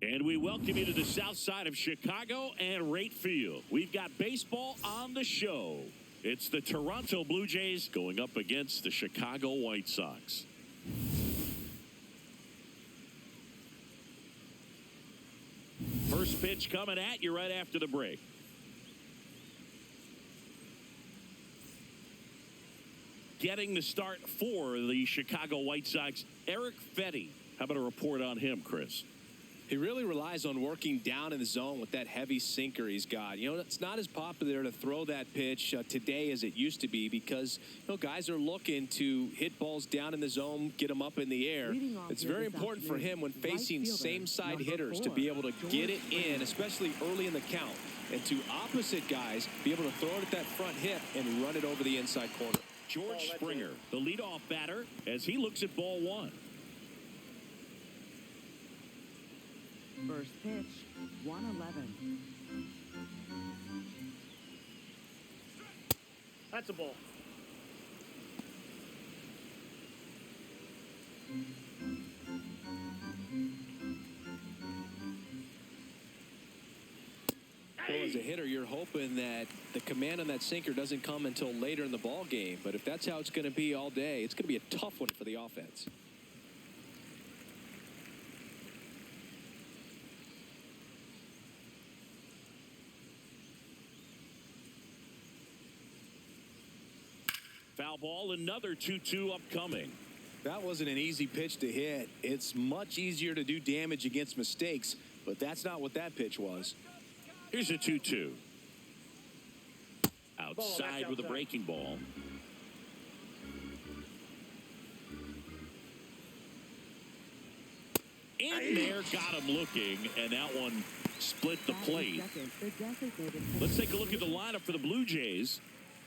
And we welcome you to the south side of Chicago and right field. We've got baseball on the show. It's the Toronto Blue Jays going up against the Chicago White Sox. First pitch coming at you right after the break. Getting the start for the Chicago White Sox, Eric Fetty. How about a report on him, Chris? He really relies on working down in the zone with that heavy sinker he's got. You know, it's not as popular to throw that pitch today as it used to be because, you know, guys are looking to hit balls down in the zone, get them up in the air. It's very important for him when facing same-side hitters to be able to get it in, especially early in the count, and to opposite guys be able to throw it at that front hip and run it over the inside corner. George Springer, the leadoff batter, as he looks at ball one. First pitch, 111. That's a ball. Well, as a hitter, you're hoping that the command on that sinker doesn't come until later in the ball game. But if that's how it's going to be all day, it's going to be a tough one for the offense. Foul ball, another 2-2 upcoming. That wasn't an easy pitch to hit. It's much easier to do damage against mistakes, but that's not what that pitch was. Here's a 2-2. Outside with a breaking ball. In there, got him looking, and that one split the plate. Let's take a look at the lineup for the Blue Jays.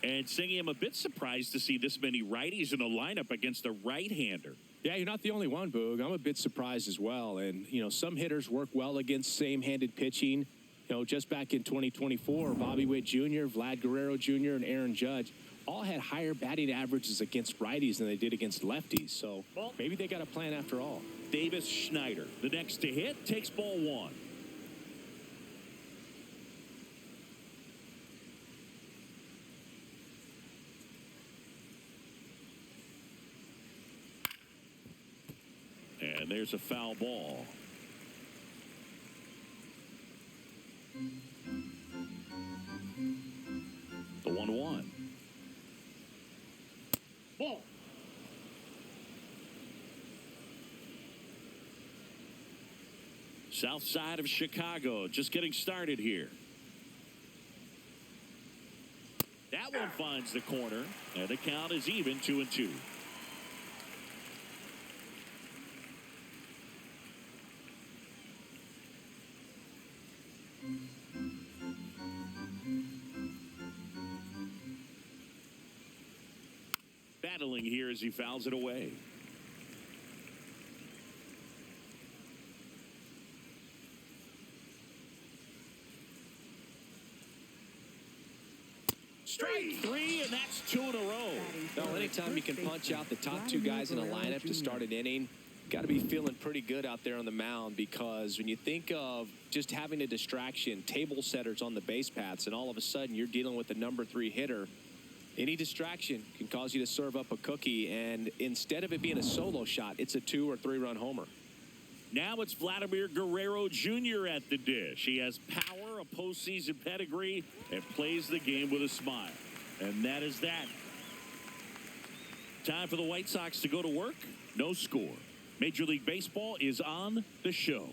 And Singy, I'm a bit surprised to see this many righties in the lineup against a right-hander. Yeah, you're not the only one, Boog. I'm a bit surprised as well. And, you know, some hitters work well against same-handed pitching. You know, just back in 2024, Bobby Witt Jr., Vlad Guerrero Jr., and Aaron Judge all had higher batting averages against righties than they did against lefties. So maybe they got a plan after all. Davis Schneider, the next to hit, takes ball one. And there's a foul ball. The 1-1. Ball. South side of Chicago, just getting started here. That one finds the corner, and the count is even 2-2. Battling here as he fouls it away. Strike three, and that's two in a row. Well, anytime you can punch out the top two guys in a lineup to start an inning, got to be feeling pretty good out there on the mound, because when you think of just having a distraction, table setters on the base paths, and all of a sudden you're dealing with the number 3 hitter, any distraction can cause you to serve up a cookie, and instead of it being a solo shot, it's a 2 or 3 run homer. Now it's Vladimir Guerrero Jr. at the dish. He has power, a postseason pedigree, and plays the game with a smile. And that is that. Time for the White Sox to go to work. No score. Major League Baseball is on the show.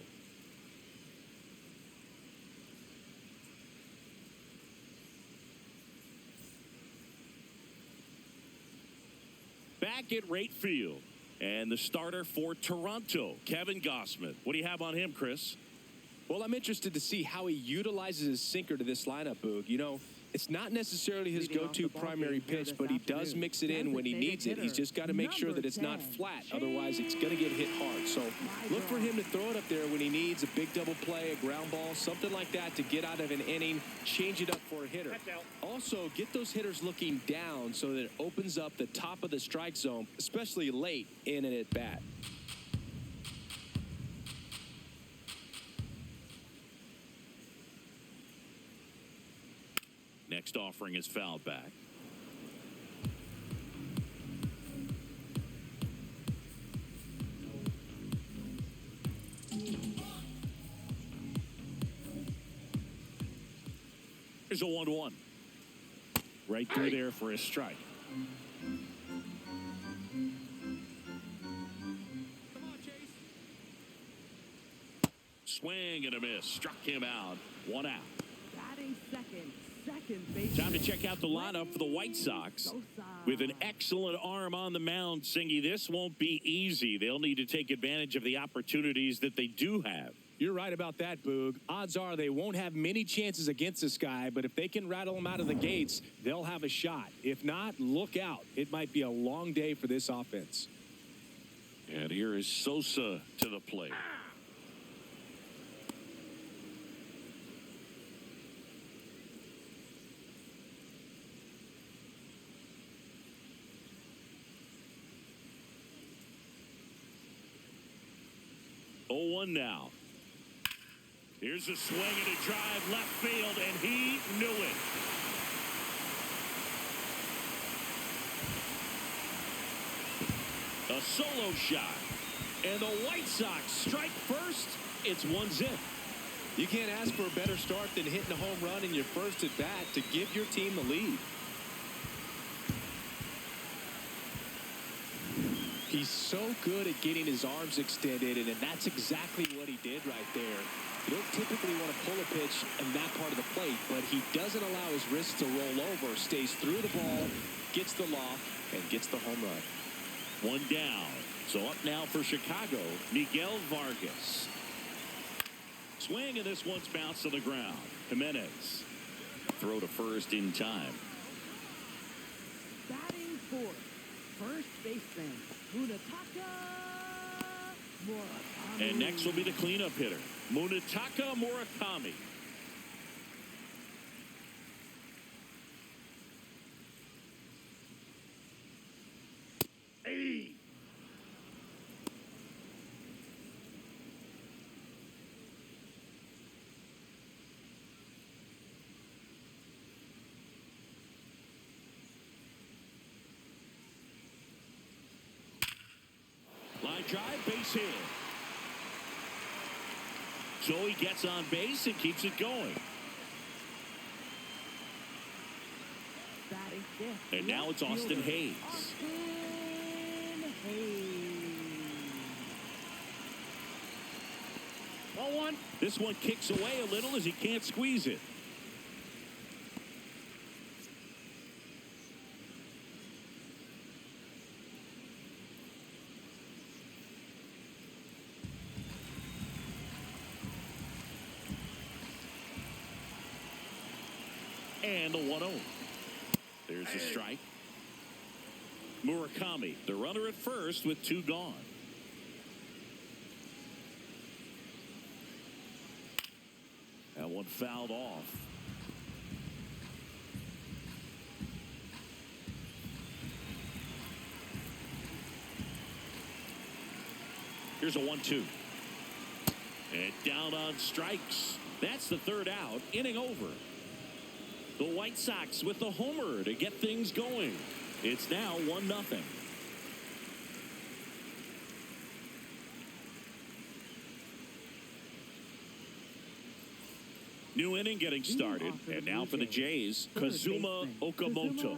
Back at right field. And the starter for Toronto, Kevin Gausman. What do you have on him, Chris? Well, I'm interested to see how he utilizes his sinker to this lineup, Boog. You know, it's not necessarily his go-to primary pitch, but he does mix it in when he needs it. He's just got to make sure that it's not flat. Otherwise, it's going to get hit hard. So look for him to throw it up there when he needs a big double play, a ground ball, something like that to get out of an inning, change it up for a hitter. Also, get those hitters looking down so that it opens up the top of the strike zone, especially late in an at-bat. next offering is fouled back. Here's a 1-1. Right through there for a strike. Swing and a miss. Struck him out. 1 out. Batting second base. Time to check out the lineup for the White Sox. With an excellent arm on the mound, Singy, this won't be easy. They'll need to take advantage of the opportunities that they do have. You're right about that, Boog. Odds are they won't have many chances against this guy, but if they can rattle him out of the gates, they'll have a shot. If not, look out. It might be a long day for this offense. And here is Sosa to the plate. Oh, 1 now. Here's a swing and a drive left field, and he knew it. A solo shot. And the White Sox strike first. It's 1-0. You can't ask for a better start than hitting a home run in your first at bat to give your team the lead. He's so good at getting his arms extended, and that's exactly what he did right there. You don't typically want to pull a pitch in that part of the plate, but he doesn't allow his wrists to roll over, stays through the ball, gets the loft, and gets the home run. 1 down. So up now for Chicago, Miguel Vargas. Swing, and this one's bounced to the ground. Jimenez. Throw to first in time. Batting fourth, first baseman, Munetaka Murakami. And next will be the cleanup hitter, Munetaka Murakami. Hey. Line drive, base hit. So he gets on base and keeps it going. Batting fifth, And now it's Austin Hayes. Austin Hayes. Ball 1. This one kicks away a little as he can't squeeze it. And the 1-0. There's a strike. Murakami, the runner at first with 2 gone. That one fouled off. Here's a 1-2. And down on strikes. That's the 3rd out. Inning over. The White Sox with the homer to get things going. It's now 1-0. New inning getting started. And now for the Jays, Kazuma Okamoto.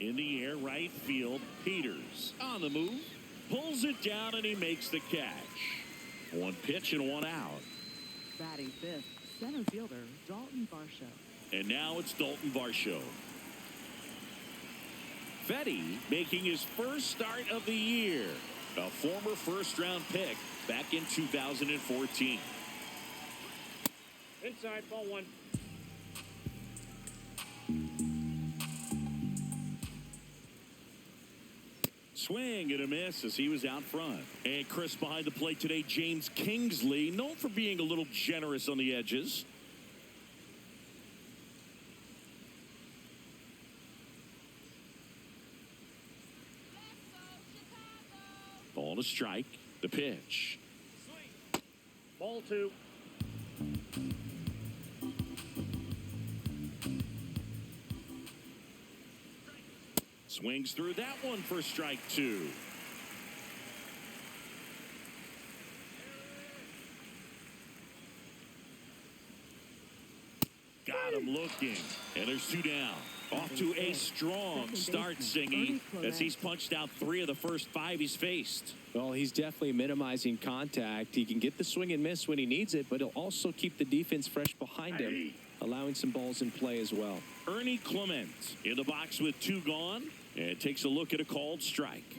In the air, right field, Peters on the move, pulls it down, and he makes the catch. 1 pitch and 1 out. Batting fifth, center fielder, Dalton Varsho. And now it's Dalton Varsho. Fetty making his first start of the year. A former first-round pick back in 2014. Inside, ball 1. Swing and a miss as he was out front. And Chris behind the plate today, James Kingsley, known for being a little generous on the edges. Ball to strike. The pitch. Ball 2. Swings through that one for strike 2. Got him looking. And there's 2 down. Off to a strong start, Singy, as he's punched out 3 of the first 5 he's faced. Well, he's definitely minimizing contact. He can get the swing and miss when he needs it, but he'll also keep the defense fresh behind him, allowing some balls in play as well. Ernie Clement in the box with 2 gone, and takes a look at a called strike.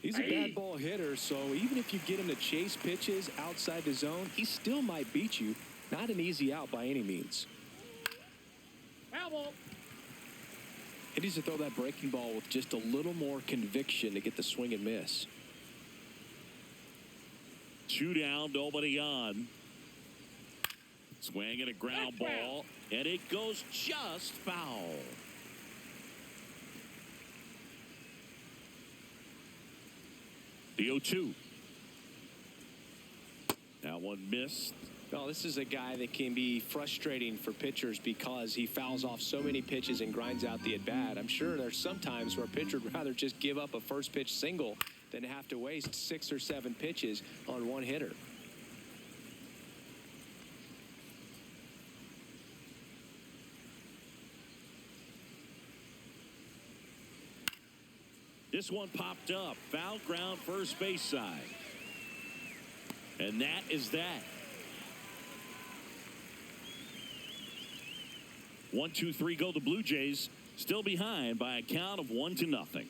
He's a bad ball hitter, so even if you get him to chase pitches outside the zone, he still might beat you. Not an easy out by any means. Foul ball. He needs to throw that breaking ball with just a little more conviction to get the swing and miss. 2 down, nobody on. Swing and a ground ball, and it goes just foul. The 0-2. That one missed. Well, this is a guy that can be frustrating for pitchers because he fouls off so many pitches and grinds out the at-bat. I'm sure there's some times where a pitcher would rather just give up a first pitch single than have to waste 6 or 7 pitches on one hitter. This one popped up. Foul ground, first base side. And that is that. 1, 2, 3 go the Blue Jays. Still behind by a count of 1-0.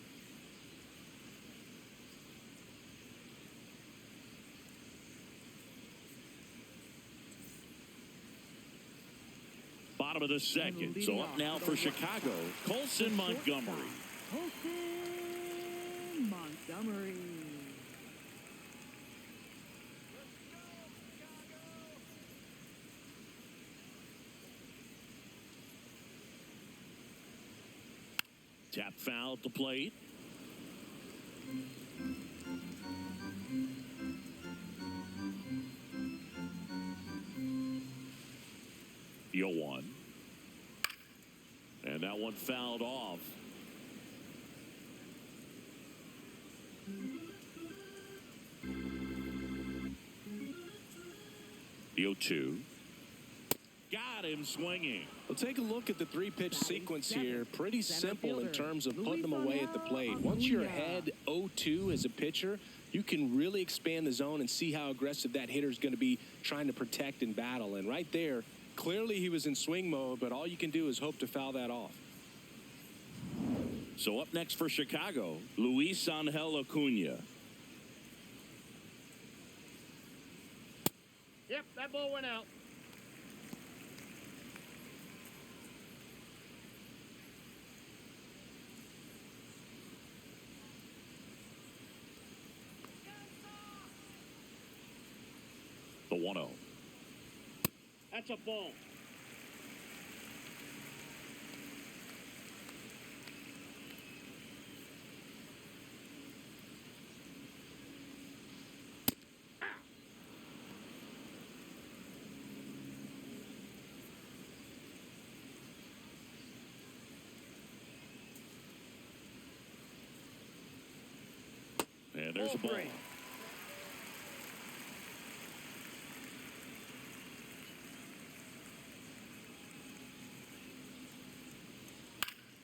Bottom of the second. So up now for Chicago, Colson Montgomery. Colson Montgomery. Tap foul at the plate. The 0-1. And that one fouled off. The 0-2. Got him swinging. Well, take a look at the 3-pitch sequence here. Pretty simple in terms of putting them away at the plate. Once you're ahead 0-2 as a pitcher, you can really expand the zone and see how aggressive that hitter is going to be trying to protect and battle. And right there, clearly he was in swing mode, but all you can do is hope to foul that off. So up next for Chicago, Luis Angel Acuna. Yep, that ball went out. The 1-0. That's a ball. And there's a ball.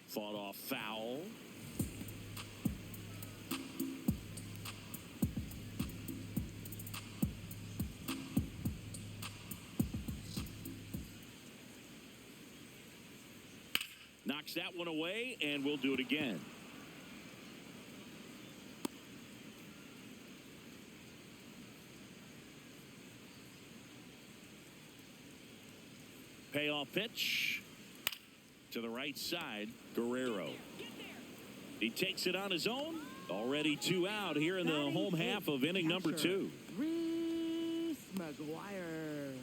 Fought off foul. Knocks that one away, and we'll do it again. Payoff pitch. To the right side, Guerrero. He takes it on his own. Already 2 out here in the home half of inning number 2. Reese McGuire.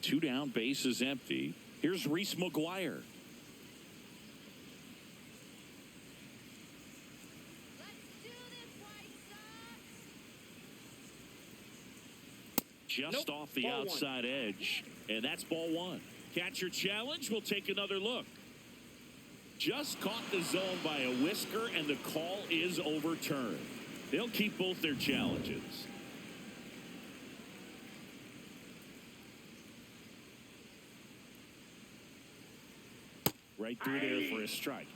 2 down, bases empty. Here's Reese McGuire. Just off the outside edge, and that's ball 1. Catcher challenge. We'll take another look. Just caught the zone by a whisker, and the call is overturned. They'll keep both their challenges. Right through there for a strike.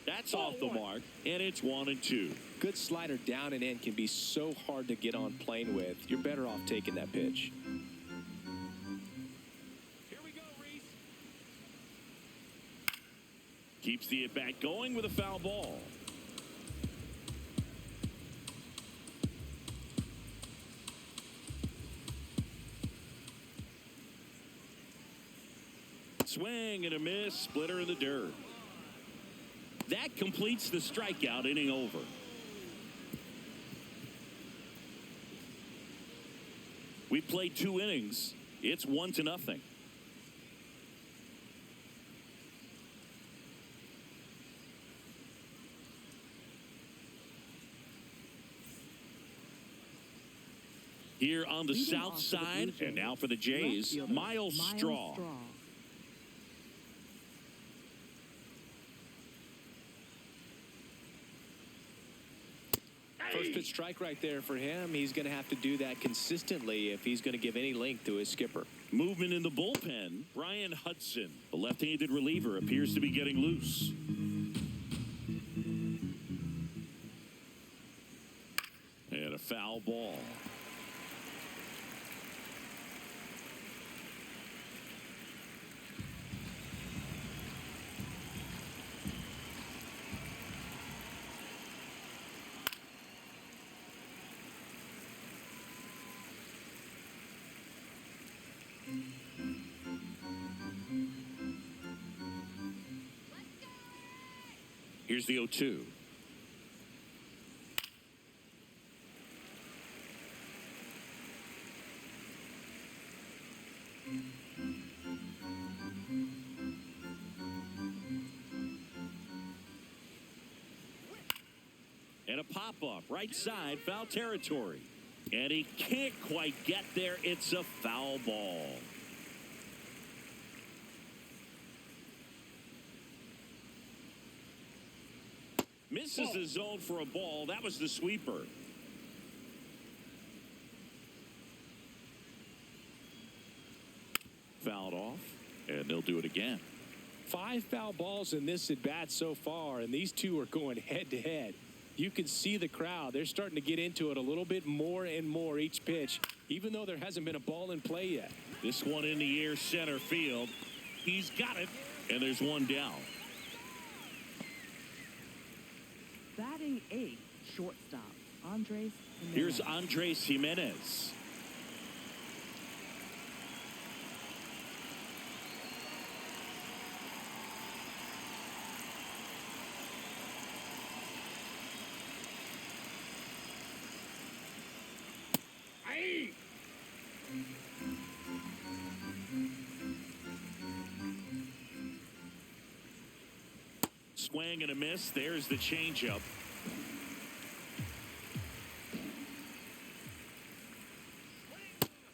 That's off the mark, and it's 1-2. Good slider down and in can be so hard to get on plane with. You're better off taking that pitch. Here we go, Reese. Keeps the at-bat going with a foul ball. Swing and a miss, splitter in the dirt. That completes the strikeout, inning over. We played 2 innings. It's 1-0. Here on the south side, and now for the Jays, Miles Straw. First pitch strike right there for him. He's going to have to do that consistently if he's going to give any length to his skipper. Movement in the bullpen. Brian Hudson, the left-handed reliever, appears to be getting loose. And a foul ball. Here's the 0-2. And a pop-up, right side, foul territory. And he can't quite get there. It's a foul ball. Misses the zone for a ball. That was the sweeper. Fouled off, and they'll do it again. 5 foul balls in this at-bat so far, and these two are going head-to-head. You can see the crowd. They're starting to get into it a little bit more and more each pitch, even though there hasn't been a ball in play yet. This one in the air, center field. He's got it, and there's one down. Batting 8, shortstop, Andres Jimenez. Here's Andres Jimenez. Swing and a miss. There's the changeup.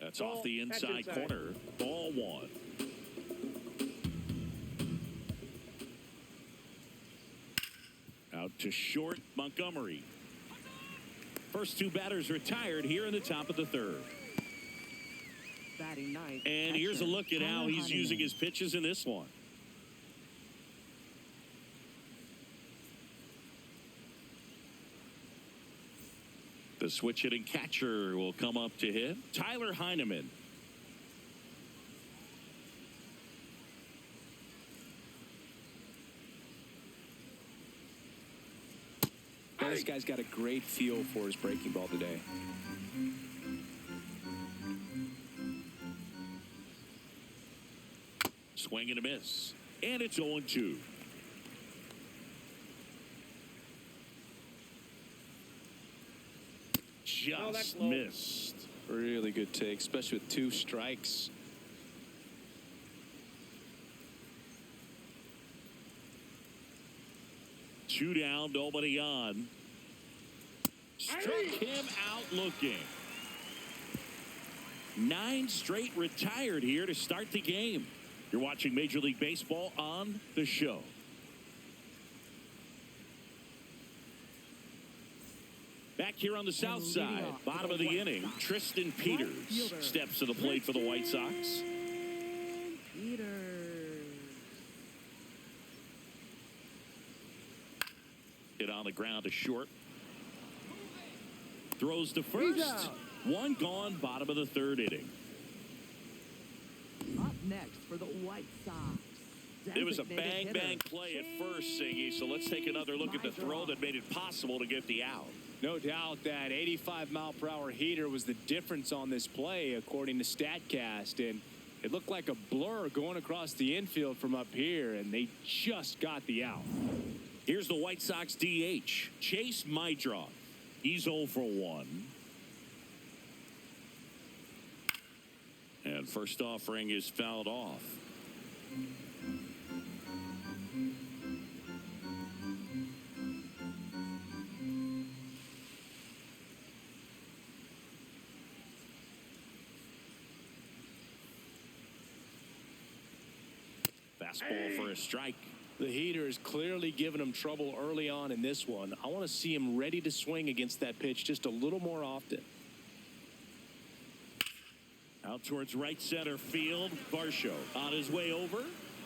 That's off the inside corner. Ball 1. Out to short, Montgomery. First 2 batters retired here in the top of the 3rd. Batting 9th, And here's a look at how he's Tyler using Heineman. his pitches in this one. The switch hitting catcher will come up to hit. Tyler Heineman. This guy's got a great feel for his breaking ball today. Swing and a miss. And it's 0-2. Just missed. Really good take, especially with 2 strikes. Two down, nobody on. Struck him out looking. 9 straight retired here to start the game. You're watching Major League Baseball on The Show. Back here on the south side, bottom of the inning, Tristan Peters steps to the plate for the White Sox. Hit on the ground to short. Throws to first. One gone, bottom of the 3rd inning. Up next for the White Sox. It was a bang play at first, Siggy, so let's take another look at the throw that made it possible to get the out. No doubt that 85-mile-per-hour heater was the difference on this play, according to StatCast. And it looked like a blur going across the infield from up here, and they just got the out. Here's the White Sox DH, Chase Mydroff. He's 0 for 1. And first offering is fouled off. Fastball for a strike. The heater is clearly giving him trouble early on in this one. I want to see him ready to swing against that pitch just a little more often. Out towards right center field. Varsho on his way over.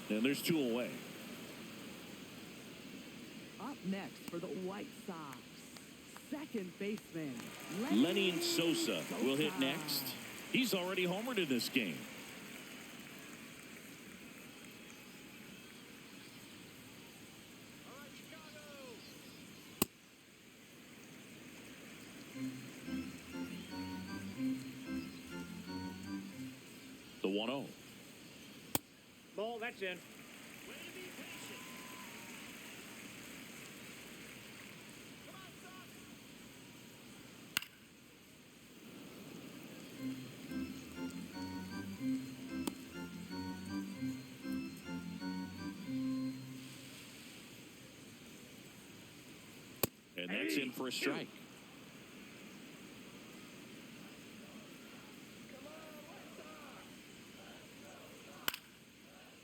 And there's 2 away. Up next for the White Sox, second baseman Lenny Sosa will hit next. He's already homered in this game. The 1-0. Ball, that's in. And that's in for a strike.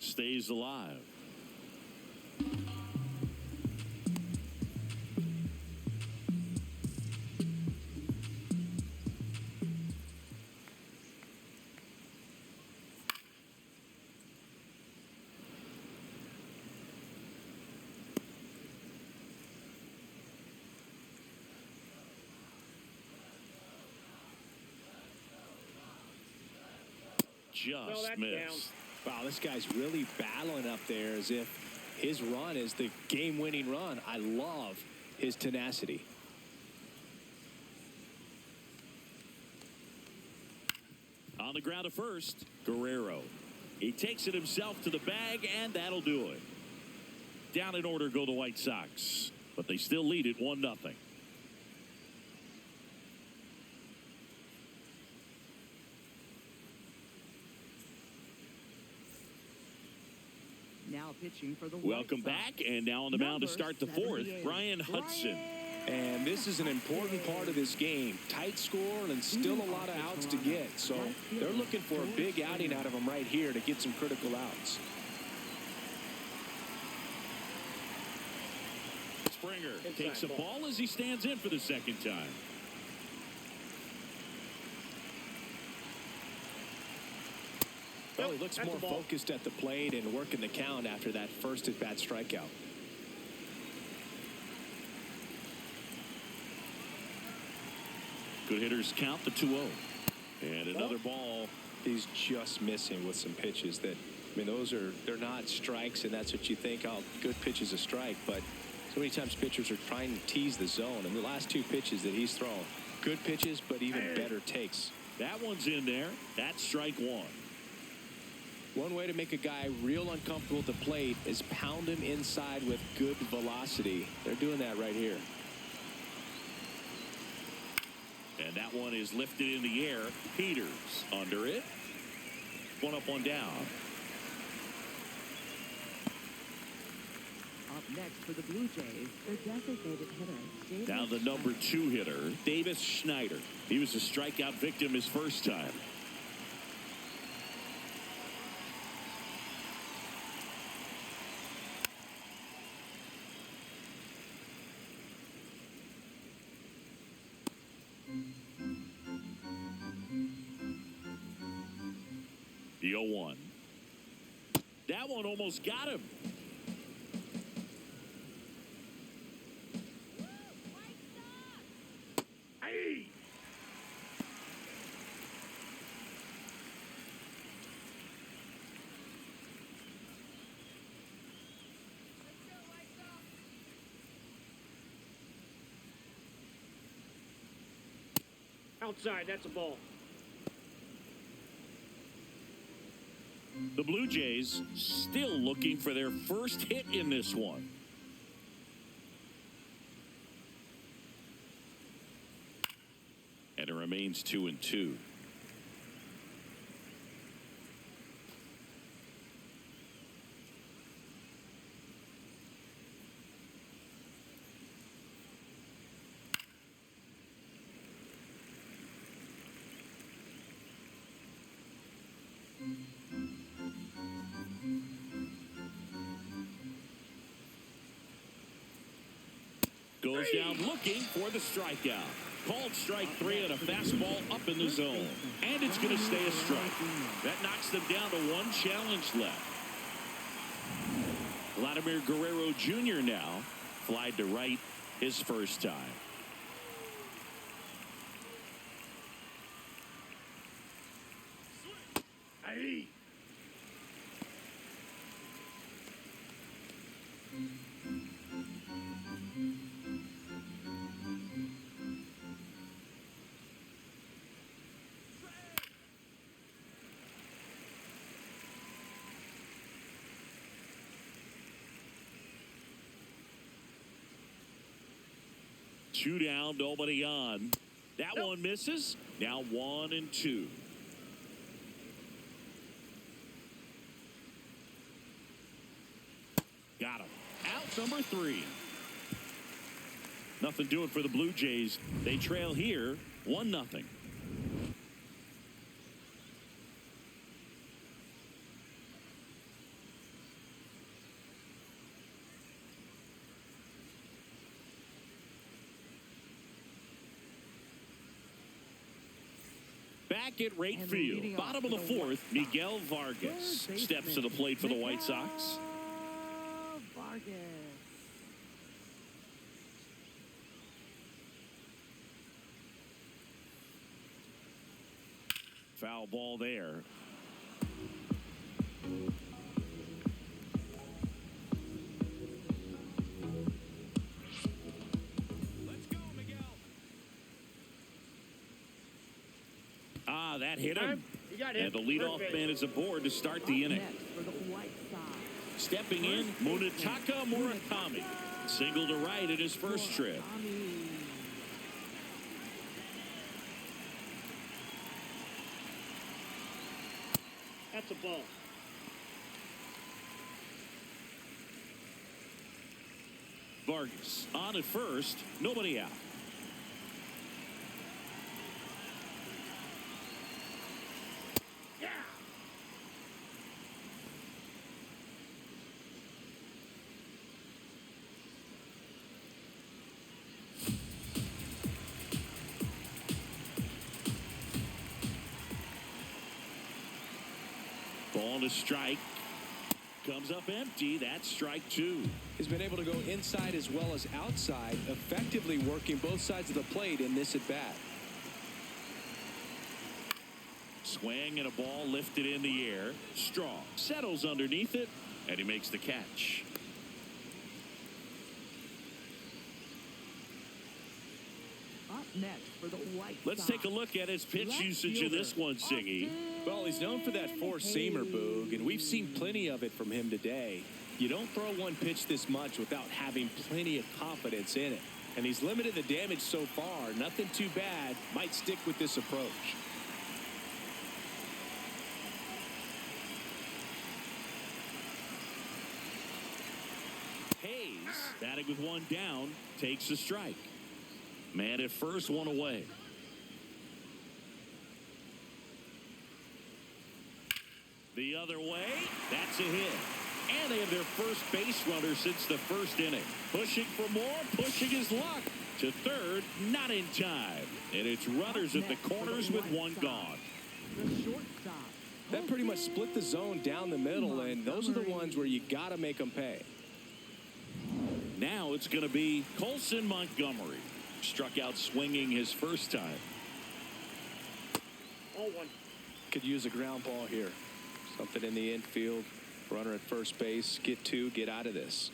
Stays alive. Just missed. Wow, this guy's really battling up there as if his run is the game-winning run. I love his tenacity. On the ground to first, Guerrero. He takes it himself to the bag, and that'll do it. Down in order go the White Sox, but they still lead it 1-0. now pitching for the Welcome White Sox. back, and now on the mound to start the 4th, Brian Hudson. And this is an important part of this game. Tight score and still a lot of outs to get. So they're looking for a big outing out of him right here to get some critical outs. Springer takes a ball as he stands in for the second time. Well, he looks more focused at the plate and working the count after that first at-bat strikeout. Good hitters count the 2-0. And another ball. He's just missing with some pitches that, I mean, they're not strikes, and that's what you think, oh, good pitch is a strike. But so many times pitchers are trying to tease the zone. And the last 2 pitches that he's thrown, good pitches, but even better takes. That one's in there. That's strike 1. One way to make a guy real uncomfortable at the plate is pound him inside with good velocity. They're doing that right here. And that one is lifted in the air. Peters under it. One up, one down. Up next for the Blue Jays, their designated hitter. Now the number 2 hitter, Davis Schneider. He was a strikeout victim his first time. The 0-1. That one almost got him. Hey! Outside, that's a ball. The Blue Jays still looking for their first hit in this one. And it remains 2-2. Goes down looking for the strikeout. Called strike 3 and a fastball up in the zone. And it's going to stay a strike. That knocks them down to 1 challenge left. Vladimir Guerrero Jr. now flied to right his first time. Hey. Two down, nobody on. That one misses. Now 1-2. Got him. Out number 3. Nothing doing for the Blue Jays. They trail here 1-0. Back at right field, bottom of the 4th, Miguel Vargas steps to the plate for the White Sox. Vargas. Foul ball there. That hit him. And the leadoff man is aboard to start the inning. Stepping in, Munetaka Murakami. Single to right at his first trip. That's a ball. Vargas on at first, nobody out. Ball to strike. Comes up empty. That's strike 2. He's been able to go inside as well as outside, effectively working both sides of the plate in this at-bat. Swing and a ball lifted in the air. Strong settles underneath it, and he makes the catch. next for the White Let's Sox. take a look at his pitch Left usage in this fielder, one, Singy. Well, he's known for that four-seamer, Boog, and we've seen plenty of it from him today. You don't throw one pitch this much without having plenty of confidence in it. And he's limited the damage so far. Nothing too bad. Might stick with this approach. Hayes, batting with one down, takes a strike. Man at first, one away. The other way, that's a hit. And they have their first base runner since the first inning. Pushing for more, pushing his luck. To third, not in time. And it's runners at the corners with one gone. The shortstop. That pretty much split the zone down the middle, and those are the ones where you got to make them pay. Now it's going to be Colson Montgomery. Struck out swinging his first time. 0-1. Could use a ground ball here. Something in the infield. Runner at first base. Get two. Get out of this.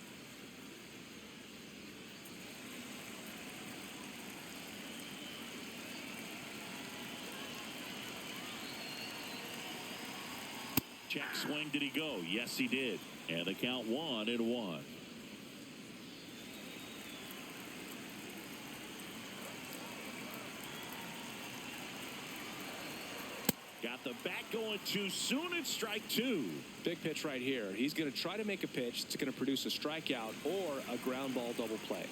Check swing. Did he go? Yes, he did. And the count 1-1. Got the bat going too soon. It's strike two. Big pitch right here. He's going to try to make a pitch that's going to produce a strikeout or a ground ball double play.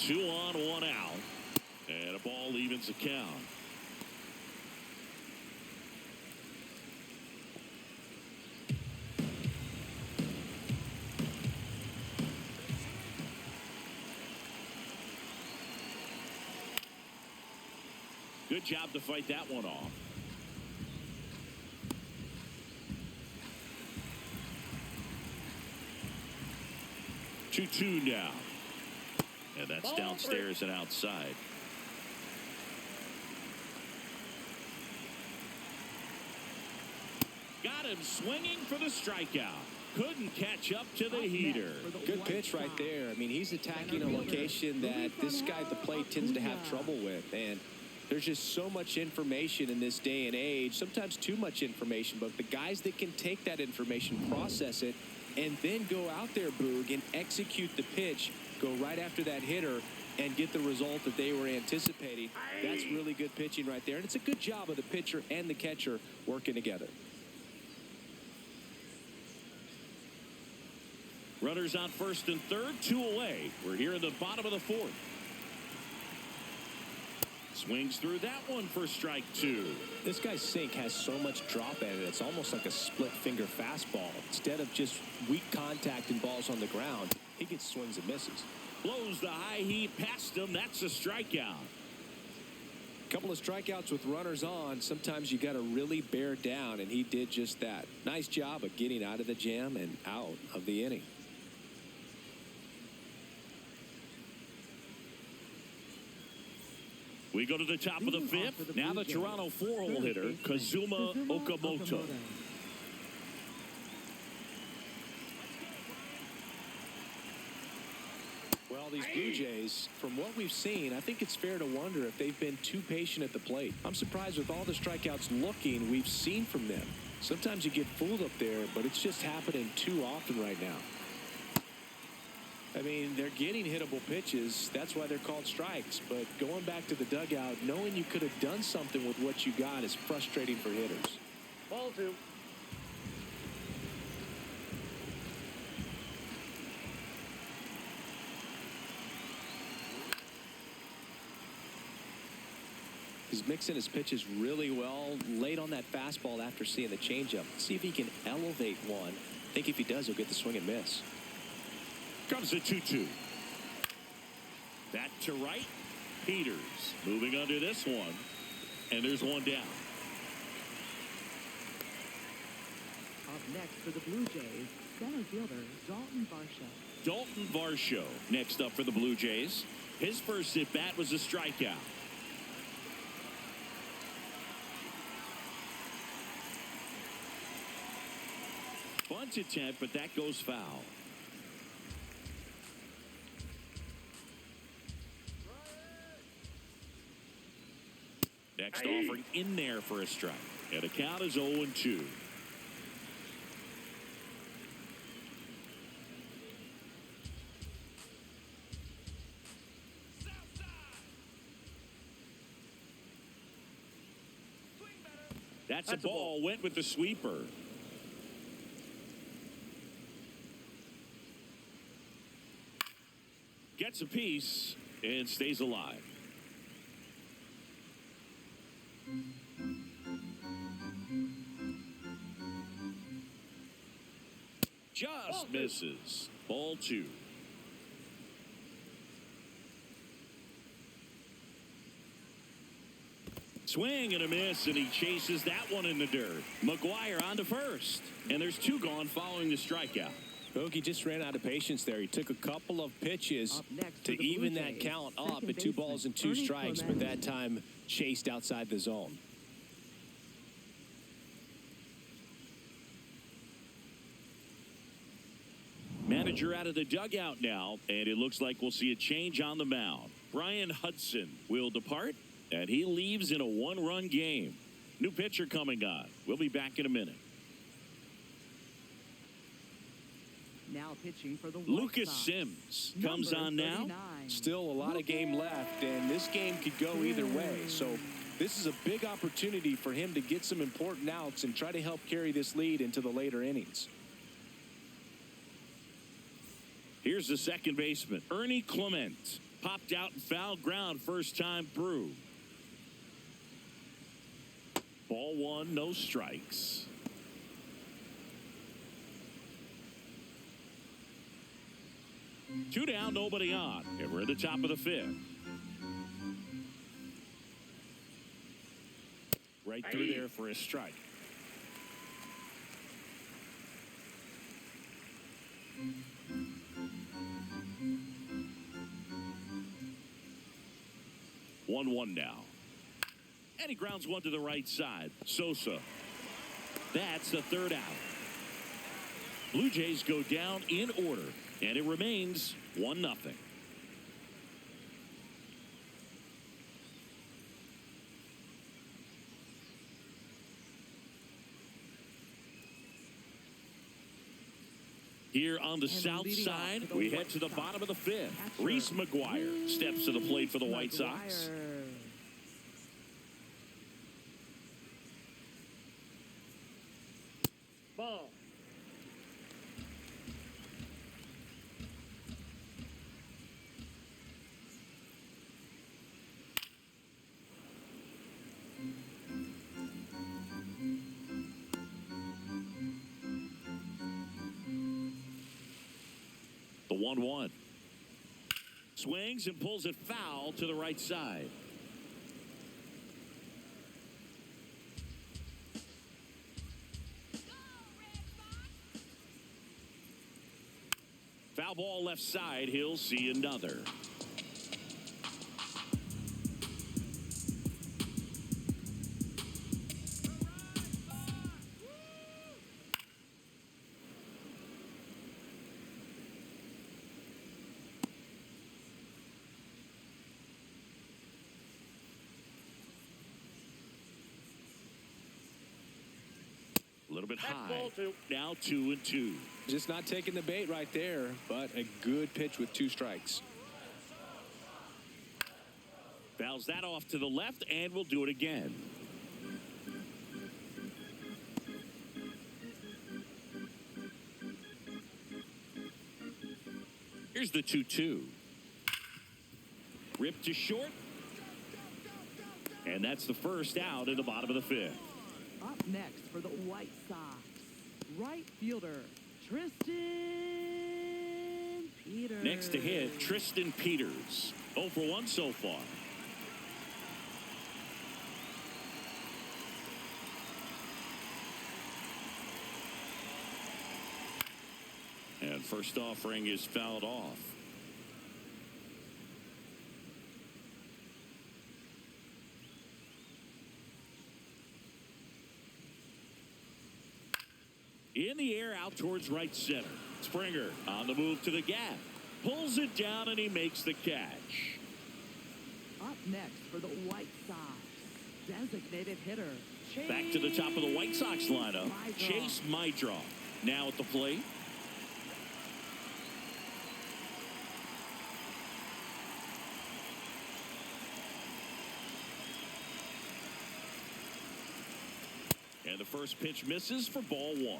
2 on, 1 out. And a ball evens the count. Good job to fight that one off. Two now. And that's downstairs and outside. Got him swinging for the strikeout. Couldn't catch up to the heater. Good pitch right there. I mean, he's attacking a location that this guy at the plate tends to have trouble with. And there's just so much information in this day and age, sometimes too much information, but the guys that can take that information, process it, and then go out there, Boog, and execute the pitch, go right after that hitter, and get the result that they were anticipating. That's really good pitching right there, and it's a good job of the pitcher and the catcher working together. Runners on first and third, 2 away. We're here in the bottom of the fourth. Swings through that one for strike two. This guy's sink has so much drop at it. It's almost like a split finger fastball. Instead of just weak contact and balls on the ground, he gets swings and misses. Blows the high heat past him. That's a strikeout. A couple of strikeouts with runners on. Sometimes you got to really bear down, and he did just that. Nice job of getting out of the jam and out of the inning. We go to the top of the fifth. Now the Toronto 4-hole hitter, Kazuma Okamoto. Well, these Blue Jays, from what we've seen, I think it's fair to wonder if they've been too patient at the plate. I'm surprised with all the strikeouts looking we've seen from them. Sometimes you get fooled up there, but it's just happening too often right now. I mean, they're getting hittable pitches. That's why they're called strikes. But going back to the dugout, knowing you could have done something with what you got is frustrating for hitters. Ball two. He's mixing his pitches really well late on that fastball after seeing the changeup. See if he can elevate one. I think if he does, he'll get the swing and miss. Comes a 2-2. Back to right. Peters moving under this one. And there's one down. Up next for the Blue Jays, center fielder Dalton Varsho. Dalton Varsho next up for the Blue Jays. His first at bat was a strikeout. Bunt attempt, but that goes foul. Next offering in there for a strike. And the count is 0-2. That's a ball. Went with the sweeper. Gets a piece and stays alive. Just misses. Ball 2. Swing and a miss, and he chases that one in the dirt. McGuire on to first, and there's 2 gone following the strikeout. He just ran out of patience there. He took a couple of pitches to even that count up at 2 balls and 2 strikes, but that time chased outside the zone. Manager out of the dugout now, and it looks like we'll see a change on the mound. Brian Hudson will depart, and he leaves in a 1-run game. New pitcher coming on. We'll be back in a minute. Now pitching for the White Lucas Sox. Sims comes on now. Still a lot of game left, and this game could go either way. So this is a big opportunity for him to get some important outs and try to help carry this lead into the later innings. Here's the second baseman, Ernie Clement. Popped out and foul ground first time through. Ball 1, no strikes. Two down, nobody on. And we're at the top of the 5th. Right through there for a strike. One now. And he grounds one to the right side. Sosa. That's the 3rd out. Blue Jays go down in order, and it remains 1-0. Here on the south side, we head to the bottom of the 5th. Reese McGuire steps to the plate for the White Sox. Ball. The 1-1. Swings and pulls it foul to the right side. Foul ball left side. He'll see another. A little bit high. Ball 2. Now 2-2. Just not taking the bait right there, but a good pitch with 2 strikes. Fouls that off to the left, and we'll do it again. Here's the 2-2. Ripped to short. And that's the first out in the bottom of the 5th. Up next for the White Sox, right fielder Tristan Peters. Next to hit, Tristan Peters. 0 for 1 so far. And first offering is fouled off. In the air, out towards right center. Springer on the move to the gap. Pulls it down, and he makes the catch. Up next for the White Sox, Designated hitter. Back to the top of the White Sox lineup. Chase Mydraw now at the plate. And the first pitch misses for ball one.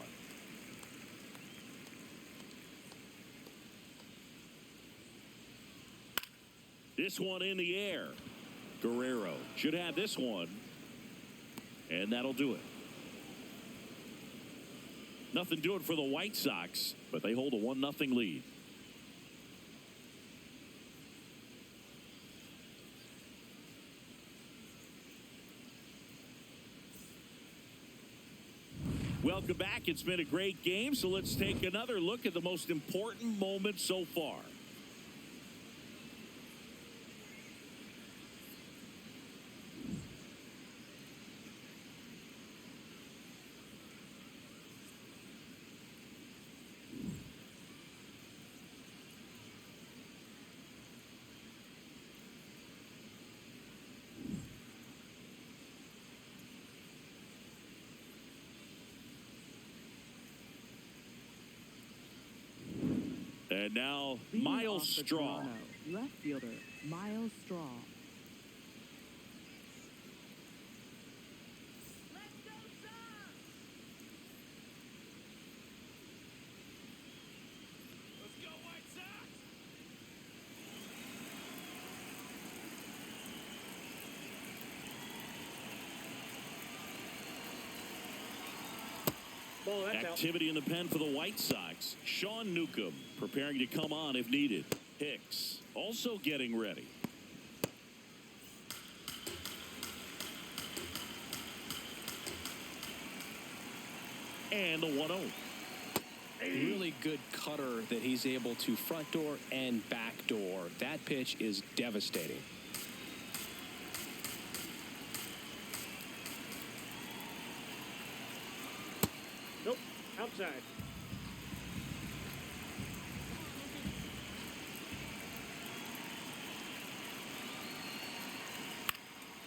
This one in the air. Guerrero should have this one. And that'll do it. Nothing doing for the White Sox, but they hold a 1-0 lead. Welcome back. It's been a great game, so let's take another look at the most important moment so far. And now, Miles Straw. Left fielder, Miles Straw. Let's go, White Sox! Ball, that's out. Activity in the pen for the White Sox. Sean Newcomb preparing to come on if needed. Hicks also getting ready. And the 1-0. Really good cutter that he's able to front door and back door. That pitch is devastating. Nope. Outside.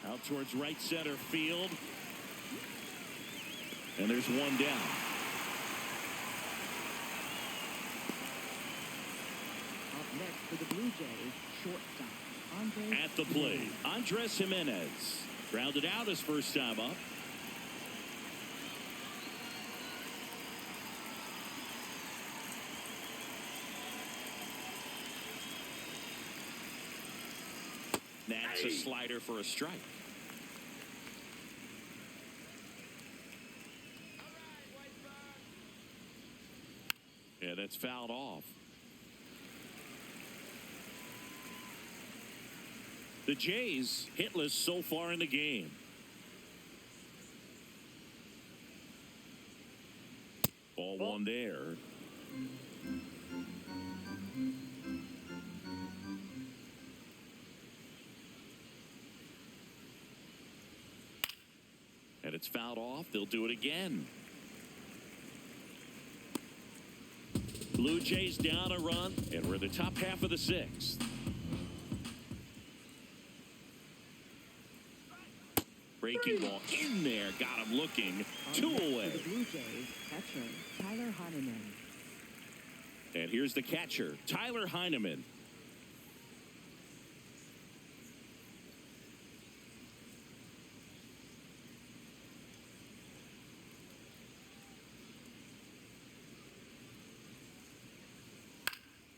Out towards right center field. And there's one down. Up next for the Blue Jays, shortstop, Andres. At the plate, Andres Jimenez. Grounded out his first time up. That's a slider for a strike. Yeah, that's fouled off. The Jays hitless so far in the game. Ball one there. And it's fouled off. They'll do it again. Blue Jays down a run, and we're in the top half of the sixth. Breaking ball in there. Got him looking. Two away. For the Blue Jays, catcher, Tyler Heineman. And here's the catcher, Tyler Heineman.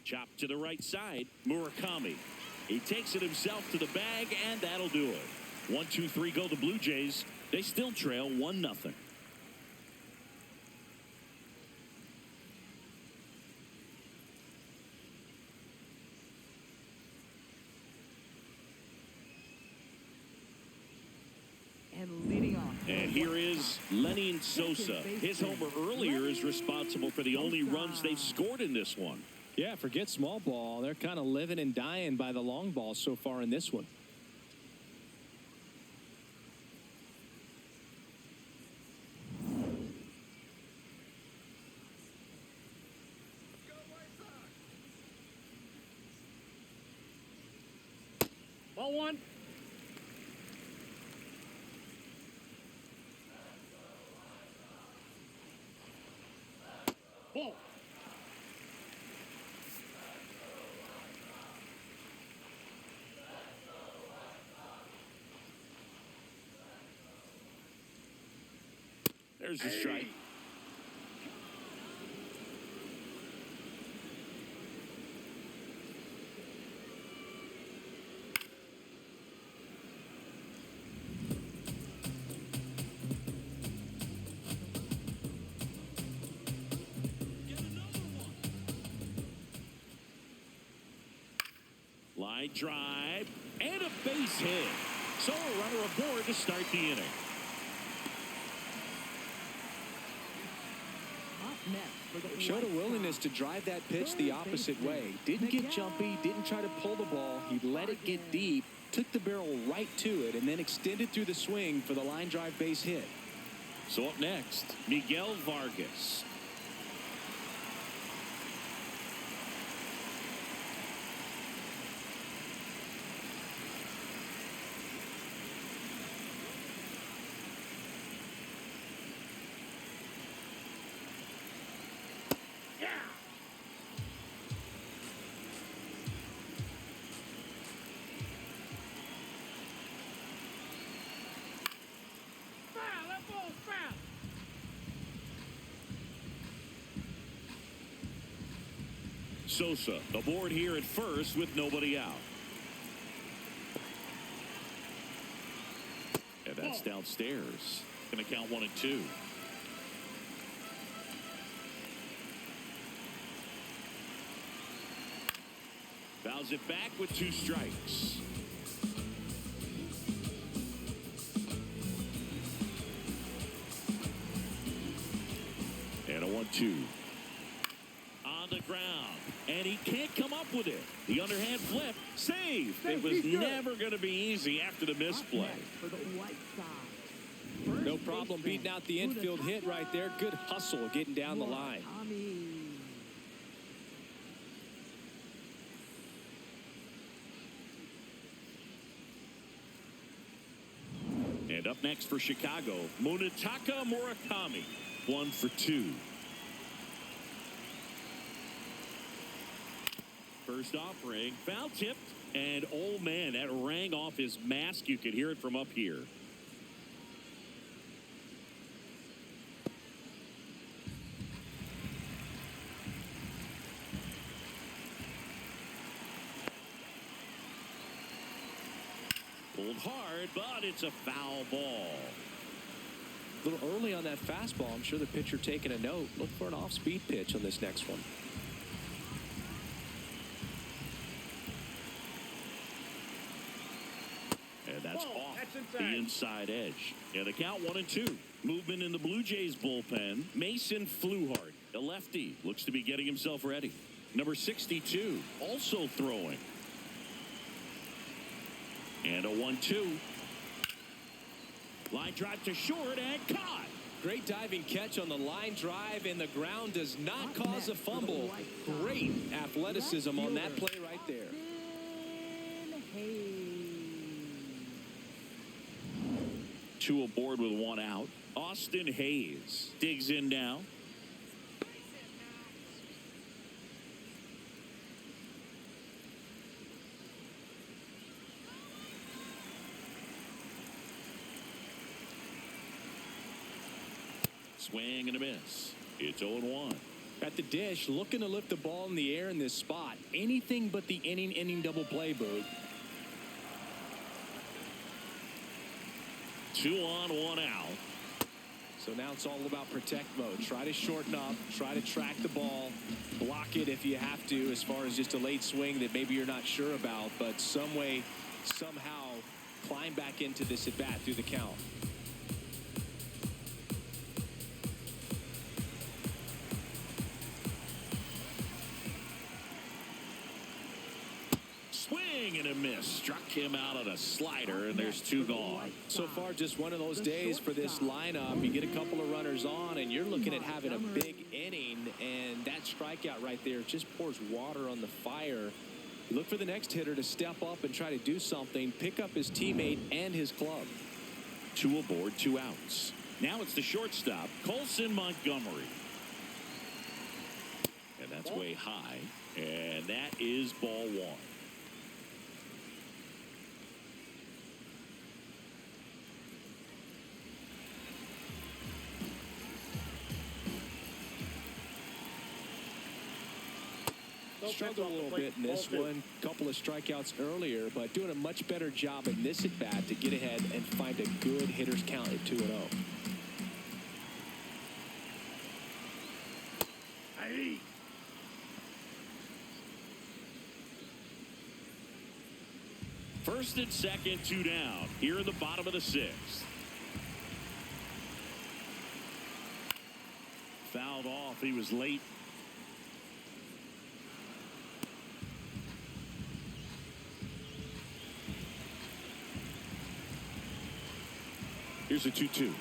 Chopped to the right side, Murakami. He takes it himself to the bag, and that'll do it. 1, 2, 3 go the Blue Jays. They still trail 1-0. And leading off. And here is Lenny Sosa. His homer earlier is responsible for the only runs they've scored in this one. Yeah, forget small ball. They're kind of living and dying by the long ball so far in this one. Ball one. Ball. There's a strike. Line drive and a base hit. So a runner aboard to start the inning. Up next for the Showed a White willingness Sox. to drive that pitch the opposite way. Didn't get jumpy, didn't try to pull the ball. He let it get deep, took the barrel right to it, and then extended through the swing for the line drive base hit. So up next, Miguel Vargas. Sosa, the board here at first with nobody out. And that's downstairs. Going to count 1 and 2. Fouls it back with 2 strikes. And a 1-2. On the ground. And he can't come up with it. The underhand flip. Save. It was never going to be easy after the misplay. Up next for the White Sox. No problem beating out the infield hit right there. Good hustle getting down the line. And up next for Chicago, Munetaka Murakami. 1 for 2. First offering, foul tipped, and oh man, that rang off his mask. You could hear it from up here. Pulled hard, but it's a foul ball. A little early on that fastball. I'm sure the pitcher taking a note. Look for an off-speed pitch on this next one. And that's off That's the inside edge. And the count 1 and 2. Movement in the Blue Jays bullpen. Mason Fluhardt, the lefty, looks to be getting himself ready. Number 62, also throwing. And a 1-2. Line drive to short and caught. Great diving catch on the line drive, and the ground does not cause a fumble. Great athleticism on that play right there. Two aboard with 1 out. Austin Hayes digs in now. Swing and a miss. It's 0-1. At the dish, looking to lift the ball in the air in this spot. Anything but the inning double play, Boog. 2 on, 1 out. So now it's all about protect mode. Try to shorten up, try to track the ball, block it if you have to, as far as just a late swing that maybe you're not sure about, but some way, somehow climb back into this at bat through the count. Swing and a miss. Struck him out on a slider, and there's 2 gone. So far, just one of those days for this lineup. You get a couple of runners on, and you're looking at having a big inning, and that strikeout right there just pours water on the fire. You look for the next hitter to step up and try to do something, pick up his teammate and his club. 2 aboard, 2 outs. Now it's the shortstop, Colson Montgomery. That's way high. And that is ball one. Struggled a little bit in this one. Couple of strikeouts earlier, but doing a much better job in this at bat to get ahead and find a good hitter's count at 2-0. First and second, 2 down. Here in the bottom of the 6th. Fouled off. He was late. Here's a 2-2.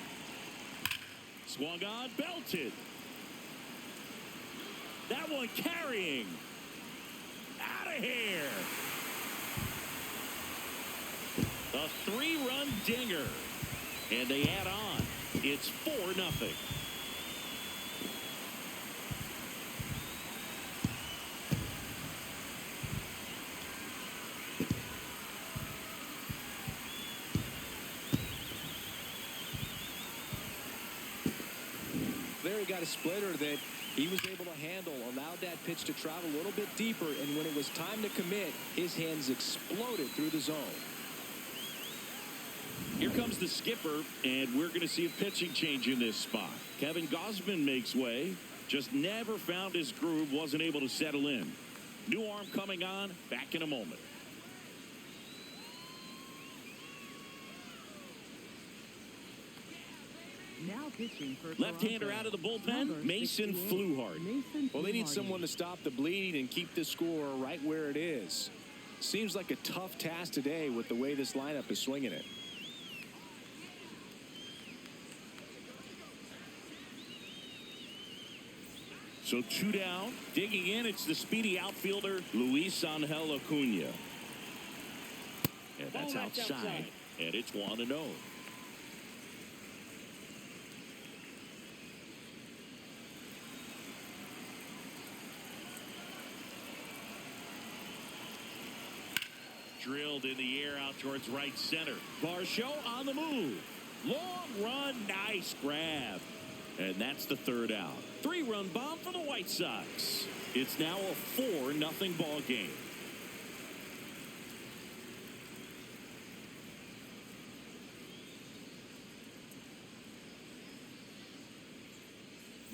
Swung on, belted. That one carrying. Out of here. A 3-run dinger. And they add on. It's 4-0. There he got a splitter that he was able to handle, allowed that pitch to travel a little bit deeper, and when it was time to commit, his hands exploded through the zone. Here comes the skipper, and we're going to see a pitching change in this spot. Kevin Gausman makes way. Just never found his groove, wasn't able to settle in. New arm coming on, back in a moment. Now pitching for Left-hander Toronto. out of the bullpen, Number Mason 68, Fluharty. Mason Well, they need Fluharty. someone to stop the bleeding and keep the score right where it is. Seems like a tough task today with the way this lineup is swinging it. So 2 down. Digging in, it's the speedy outfielder, Luis Angel Acuna. And that's outside. And it's 1-0. Drilled in the air out towards right center. Varsho on the move. Long run, nice grab. And that's the 3rd out. 3-run bomb for the White Sox. It's now a 4-0 ball game.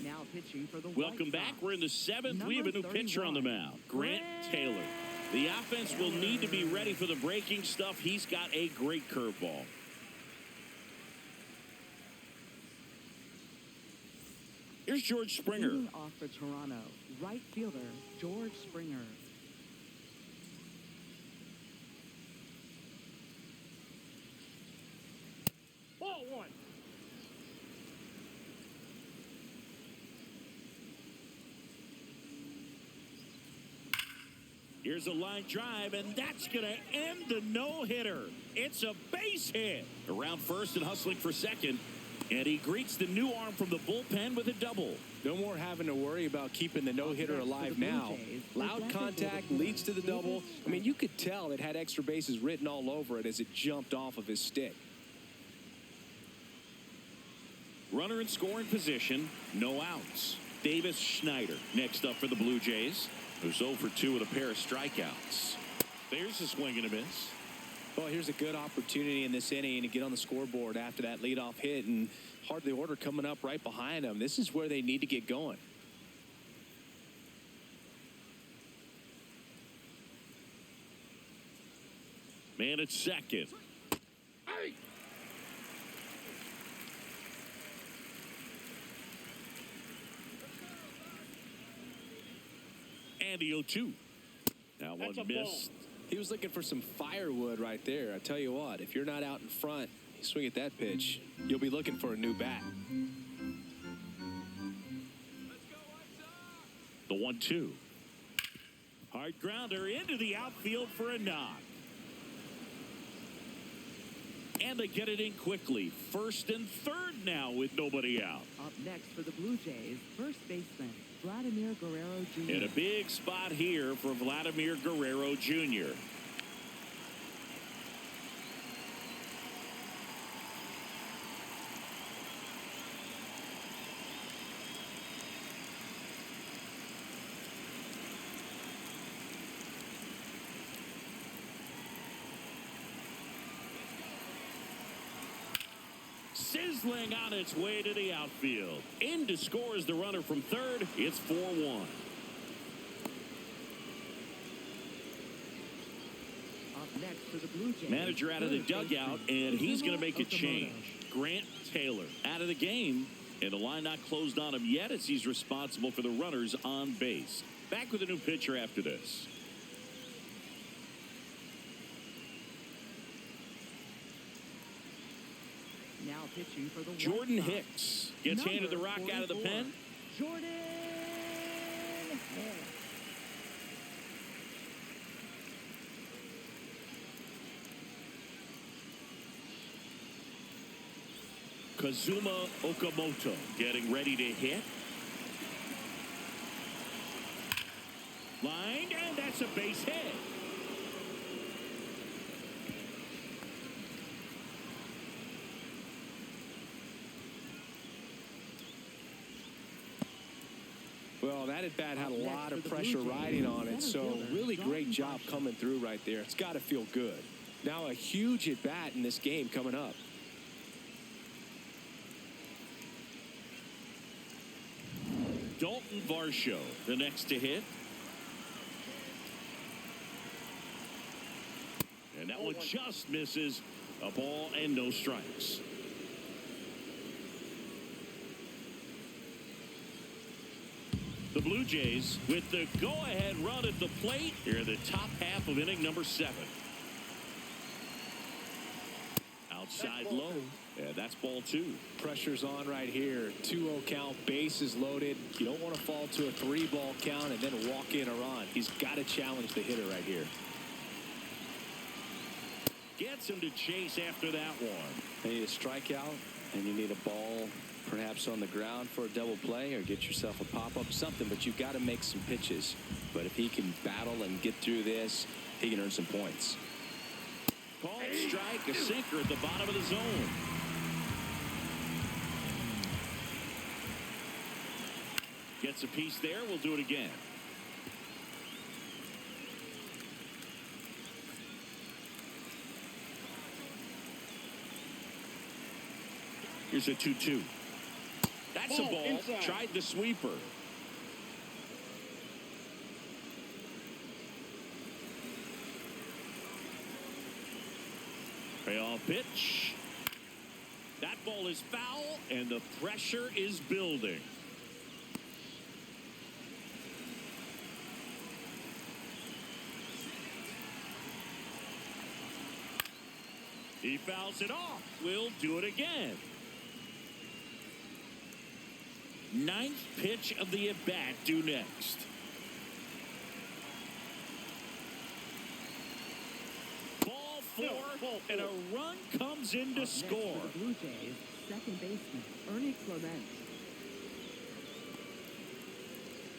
Now pitching for the Welcome White back. Sox. We're in the 7th. We have a new Number pitcher on the 31, mound. Grant Taylor. The offense will need to be ready for the breaking stuff. He's got a great curveball. Here's George Springer. Leading off for Toronto, right fielder George Springer. Ball one. Here's a line drive, and that's going to end the no-hitter. It's a base hit. Around first and hustling for second. And he greets the new arm from the bullpen with a double. No more having to worry about keeping the no-hitter alive now. Loud contact leads to the double. I mean, you could tell it had extra bases written all over it as it jumped off of his stick. Runner in scoring position, no outs. Davis Schneider next up for the Blue Jays, who's 0 for 2 with a pair of strikeouts. There's a swing and a miss. Well, here's a good opportunity in this inning to get on the scoreboard after that leadoff hit, and hardly order coming up right behind them. This is where they need to get going. Man at second. And the 0-2. Now one That's a missed. He was looking for some firewood right there. I tell you what, if you're not out in front, you swing at that pitch, you'll be looking for a new bat. The 1-2. Hard grounder into the outfield for a knock. And they get it in quickly. First and third now with nobody out. Up next for the Blue Jays, first baseman Vladimir Guerrero Jr. In a big spot here for Vladimir Guerrero Jr. Sizzling on its way to the outfield. In to score is the runner from third. It's 4-1. Up next for the Blue Jays. Manager out of the dugout, and he's going to make a change. Grant Taylor out of the game, and the line not closed on him yet as he's responsible for the runners on base. Back with a new pitcher after this. Now pitching for the Jordan White Sox. Hicks gets handed the rock out of the pen. Jordan Hicks. Kazuma Okamoto getting ready to hit. Lined, and that's a base hit. Well, that at-bat had a lot of pressure riding on it, so really great job coming through right there. It's got to feel good. Now a huge at-bat in this game coming up. Dalton Varsho, the next to hit. And that one just misses. A ball and no strikes. The Blue Jays with the go-ahead run at the plate here in the top half of inning number 7. Outside low. Yeah, that's ball 2. Pressure's on right here. 2-0 count, bases loaded. You don't want to fall to a 3-ball count and then walk in a run. He's got to challenge the hitter right here. Gets him to chase after that one. You need a strikeout, and you need a ball perhaps on the ground for a double play, or get yourself a pop-up, something, but you've got to make some pitches. But if he can battle and get through this, he can earn some points. Called strike, a sinker at the bottom of the zone. Gets a piece there. We'll do it again. Here's a 2-2. That's a ball. Inside. Tried the sweeper. Payoff pitch. That ball is foul, and the pressure is building. He fouls it off. We'll do it again. 9th pitch of the at-bat due next. Ball 4, and a run comes in to score. For the Blue Jays, second baseman Ernie Clement.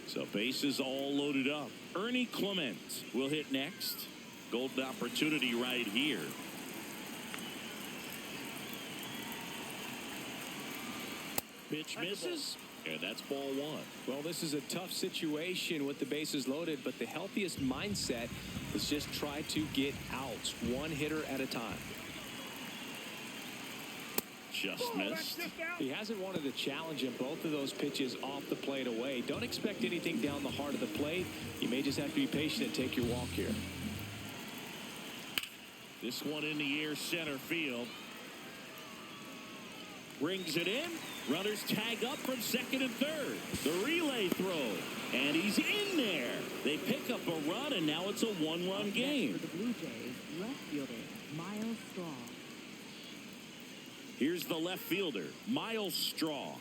So bases all loaded up. Ernie Clement will hit next. Golden opportunity right here. Pitch misses, and that's ball 1. Well, this is a tough situation with the bases loaded, but the healthiest mindset is just try to get outs, one hitter at a time. Just missed. He hasn't wanted to challenge in both of those pitches off the plate away. Don't expect anything down the heart of the plate. You may just have to be patient and take your walk here. This one in the air, center field. Brings it in. Runners tag up from second and third. The relay throw. And he's in there. They pick up a run, and now it's a one-run game. For the Blue Jays, left fielder Miles Straw. Here's the left fielder, Miles Straw.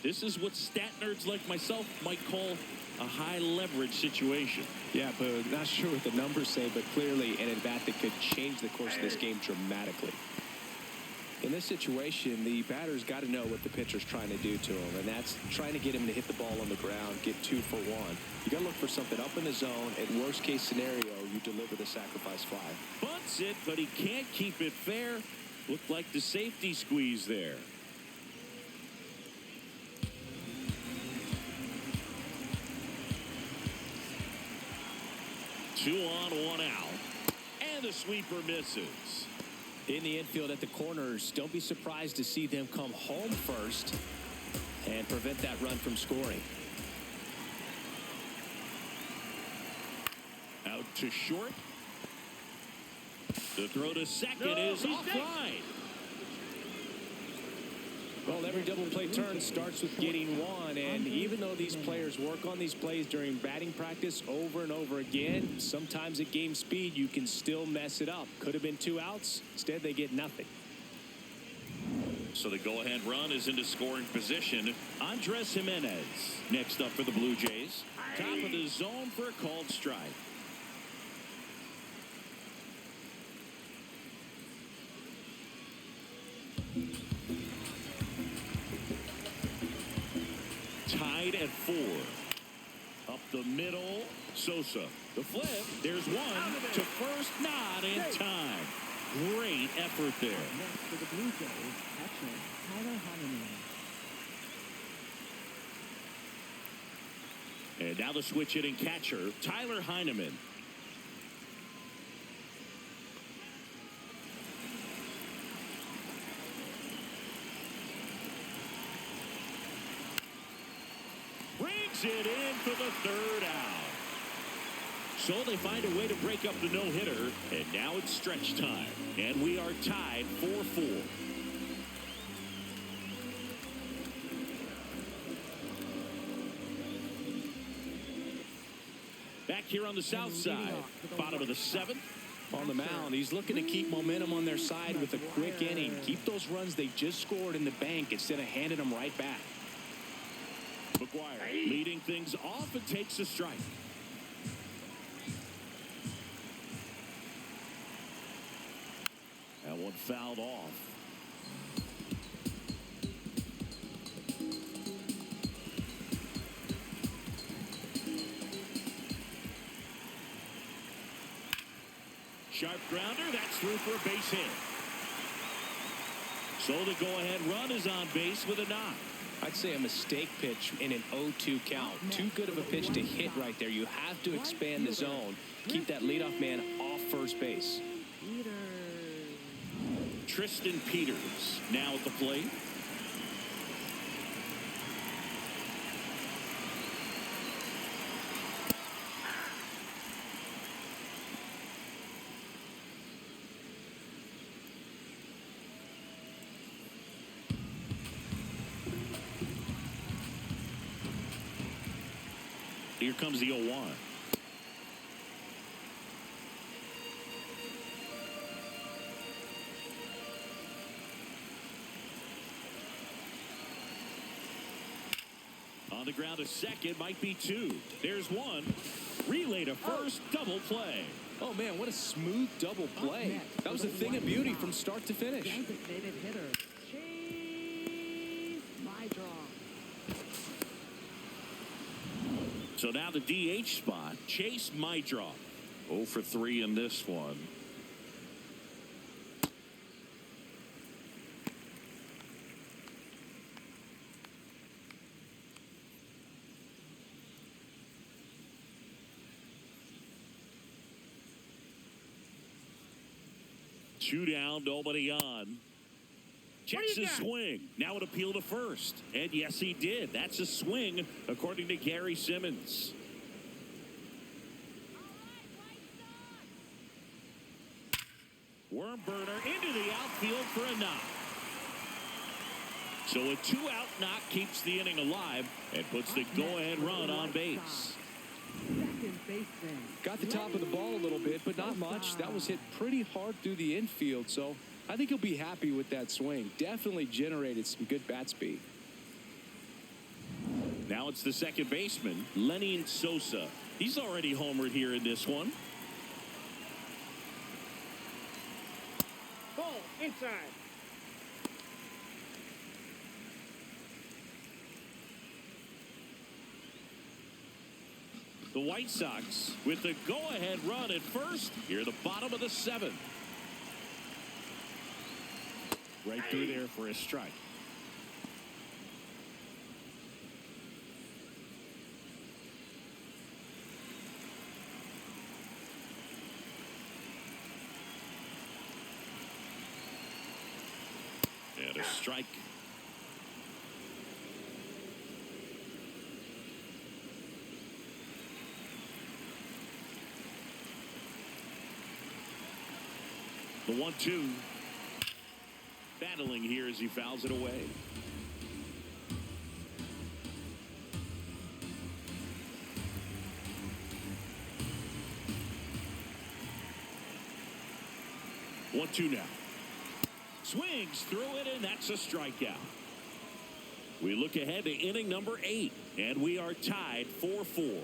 This is what stat nerds like myself might call a high-leverage situation. Yeah, but not sure what the numbers say, but clearly an at-bat that could change the course of this game dramatically. In this situation, the batter's got to know what the pitcher's trying to do to him, and that's trying to get him to hit the ball on the ground, get 2 for 1. You got to look for something up in the zone. At worst case scenario, you deliver the sacrifice fly. Bunts it, but he can't keep it fair. Looked like the safety squeeze there. Two on, one out. And the sweeper misses. In the infield at the corners, don't be surprised to see them come home first and prevent that run from scoring. Out to short. The throw to second is offline. Well, every double play turn starts with getting one, and even though these players work on these plays during batting practice over and over again, sometimes at game speed you can still mess it up. Could have been 2 outs. Instead, they get nothing. So the go-ahead run is into scoring position. Andres Jimenez next up for the Blue Jays. Top of the zone for a called strike. Tied at 4. Up the middle, Sosa. The flip, there's one to first, not in time. Great effort there. Next for the Blue Jays, catcher Tyler Heineman. And now the switch hitting catcher, Tyler Heineman. Brings it in for the 3rd out. So they find a way to break up the no-hitter, and now it's stretch time. And we are tied 4-4. Back here on the south side, bottom of the 7th. On the mound, he's looking to keep momentum on their side with a quick inning. Keep those runs they just scored in the bank instead of handing them right back. McGuire leading things off and takes a strike. That one fouled off. Sharp grounder, that's through for a base hit. So the go-ahead run is on base with a knock. I'd say a mistake pitch in an 0-2 count. Too good of a pitch to hit right there. You have to expand the zone. Keep that leadoff man off first base. Tristan Peters now at the plate. Here comes the 0-1. On the ground, a second, might be 2. There's 1. Relay to first, double play. Oh, man, what a smooth double play. That was a thing of beauty from start to finish. Designated hitter, Chase Mydrock. So now the DH spot, Chase Mydrock. 0 for 3 in this one. Two down, nobody on. Checks his swing. Now an appeal to first. And yes, he did. That's a swing, according to Gary Simmons. Worm burner into the outfield for a knock. So a 2-out knock keeps the inning alive and puts the go-ahead run on base. Second baseman. Got the top of the ball a little bit, but not much. That was hit pretty hard through the infield, so I think he'll be happy with that swing. Definitely generated some good bat speed. Now it's the second baseman, Lenny Sosa. He's already homered here in this one. Ball inside. The White Sox with the go-ahead run at first here at the bottom of the 7th. Right through there for a strike. And a strike. The 1-2. Battling here as he fouls it away. One, two now. Swings through it, and that's a strikeout. We look ahead to inning number 8, and we are tied 4-4.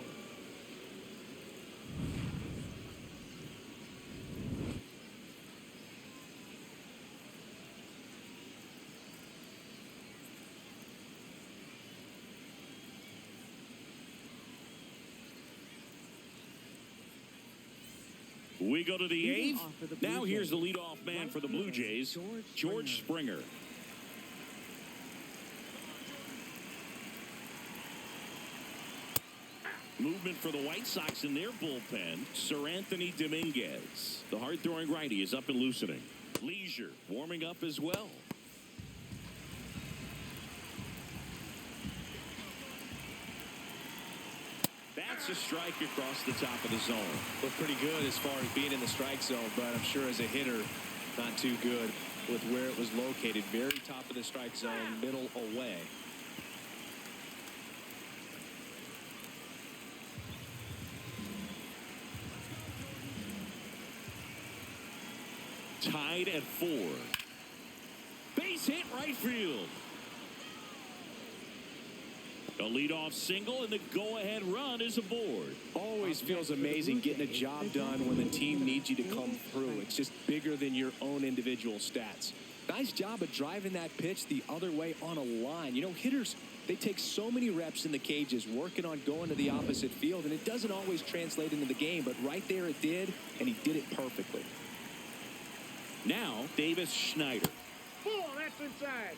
We go to the 8th. Now here's the leadoff man for the Blue Jays, George Springer. Movement for the White Sox in their bullpen, Sir Anthony Dominguez. The hard-throwing righty is up and loosening. Leisure warming up as well. That's a strike across the top of the zone. Looked pretty good as far as being in the strike zone, but I'm sure as a hitter, not too good with where it was located. Very top of the strike zone, middle away. Tied at 4. Base hit right field. A leadoff single, and the go-ahead run is aboard. Always feels amazing getting a job done when the team needs you to come through. It's just bigger than your own individual stats. Nice job of driving that pitch the other way on a line. You know, hitters, they take so many reps in the cages working on going to the opposite field, and it doesn't always translate into the game, but right there it did, and he did it perfectly. Now, Davis Schneider. Oh, that's inside.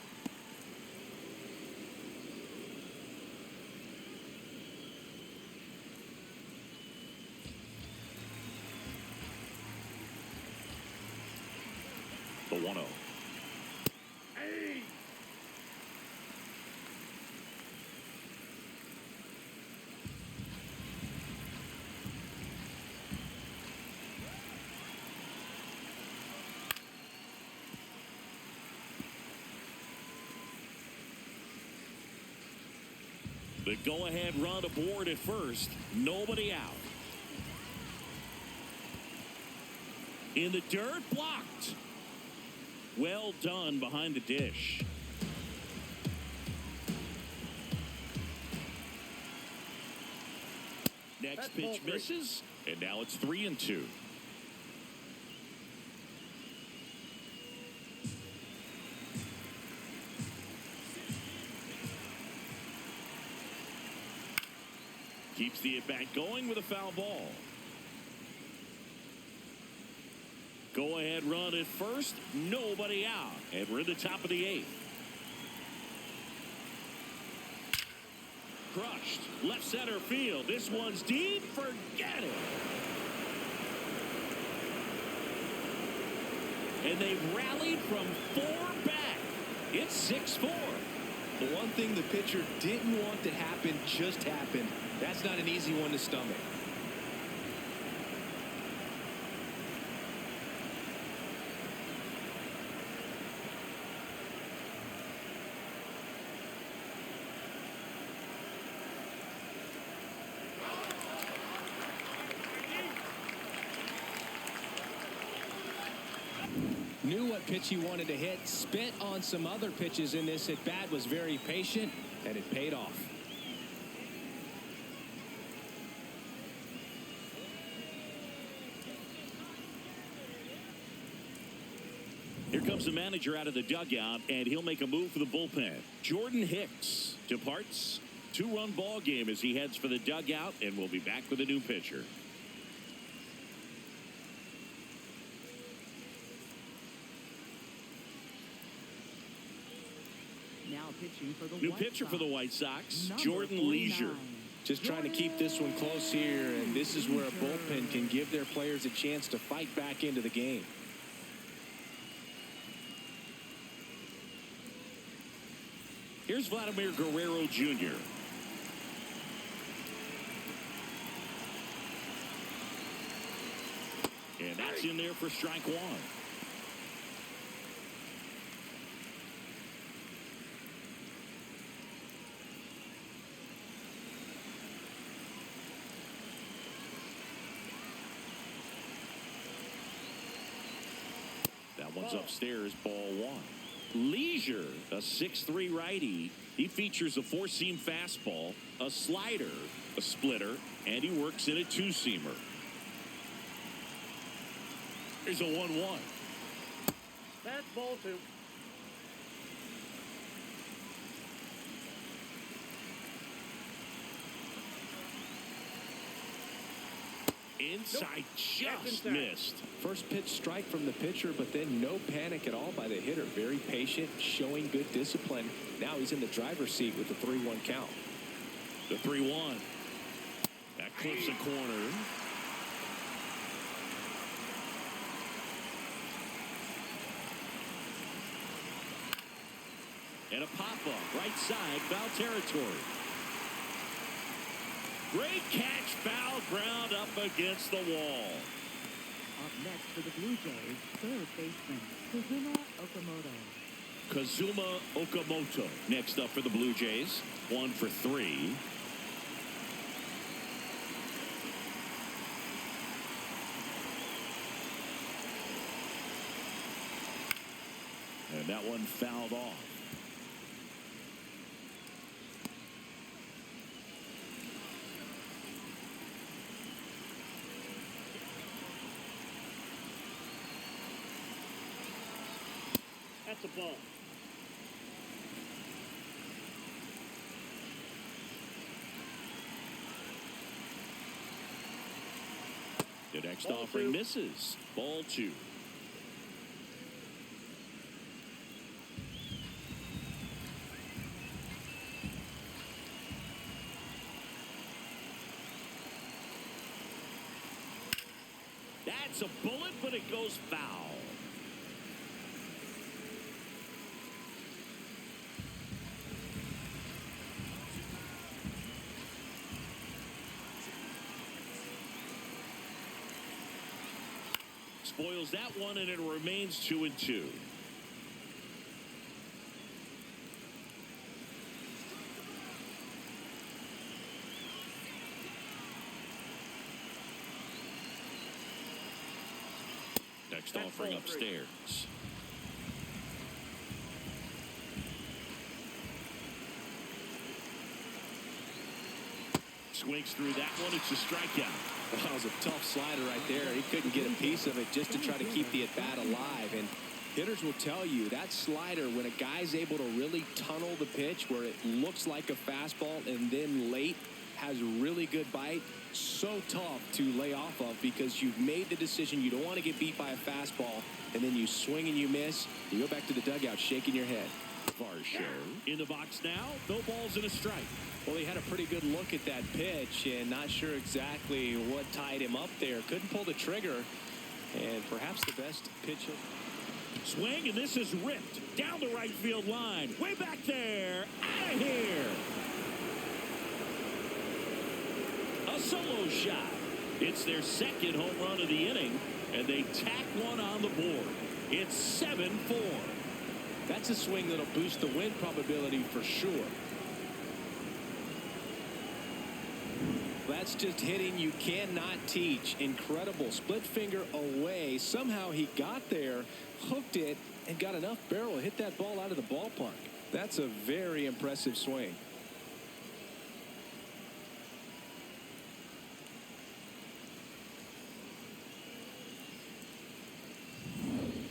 The 1-0. Hey! The go-ahead run aboard at first. Nobody out. In the dirt, blocked. Well done behind the dish. Next pitch misses, and now it's 3-2. Keeps the at-bat going with a foul ball. Go-ahead run at first, nobody out, and we're in the top of the 8th. Crushed, left center field. This one's deep, forget it. And they've rallied from 4 back. It's 6-4. The one thing the pitcher didn't want to happen just happened. That's not an easy one to stomach. Knew what pitch he wanted to hit, spent on some other pitches in this at bat, was very patient, and it paid off. Here comes the manager out of the dugout, and he'll make a move for the bullpen. Jordan Hicks departs. Two-run ball game as he heads for the dugout, and we'll be back with a new pitcher. Now pitching for the New White pitcher Sox, for the White Sox, number Jordan 49. Leisure. Just trying to keep this one close here, and this is where a bullpen can give their players a chance to fight back into the game. Here's Vladimir Guerrero Jr. And that's in there for strike one. That one's upstairs, ball one. Leisure, a 6'3" righty. He features a four-seam fastball, a slider, a splitter, and he works in a two-seamer. Here's a 1-1. That's ball two. Inside, just inside. missed. First pitch strike from the pitcher, but then no panic at all by the hitter. Very patient, showing good discipline. Now he's in the driver's seat with the 3-1 count. The 3-1. That clips a corner. And a pop-up, right side, foul territory. Great catch, foul ground up against the wall. Up next for the Blue Jays, third baseman Kazuma Okamoto. Kazuma Okamoto next up for the Blue Jays. 1 for 3. And that one fouled off. That's a ball. The next Ball offering two. misses. Ball 2. That's a bullet, but it goes foul. Spoils that one, and it remains 2-2. Next That's offering ball 3. upstairs. Swings through that one. It's a strikeout. That was a tough slider right there. He couldn't get a piece of it just to try to keep the at-bat alive. And hitters will tell you that slider, when a guy's able to really tunnel the pitch where it looks like a fastball and then late has really good bite, so tough to lay off of because you've made the decision you don't want to get beat by a fastball, and then you swing and you miss. You go back to the dugout shaking your head. Varsho in the box now. No balls and a strike. Well, he had a pretty good look at that pitch and not sure exactly what tied him up there. Couldn't pull the trigger, and perhaps the best pitch. Swing, and this is ripped down the right field line. Way back there. Out of here. A solo shot. It's their second home run of the inning, and they tack one on the board. It's 7-4. That's a swing that'll boost the win probability for sure. That's just hitting you cannot teach. Incredible. Split finger away. Somehow he got there, hooked it, and got enough barrel to hit that ball out of the ballpark. That's a very impressive swing.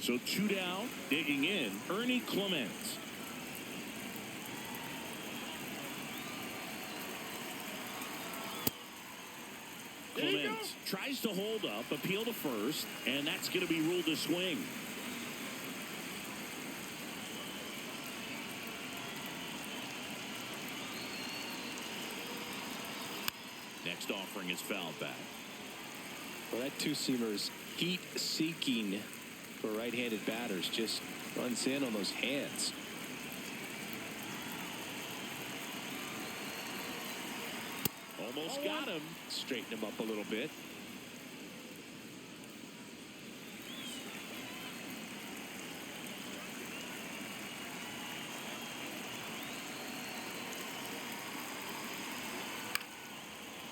So 2 down, digging in, Ernie Clement. Clement tries to hold up, appeal to first, and that's going to be ruled a swing. Next offering is fouled back. Well, that two-seamer is heat-seeking for right-handed batters. Just runs in on those hands. Almost got him. Straighten him up a little bit.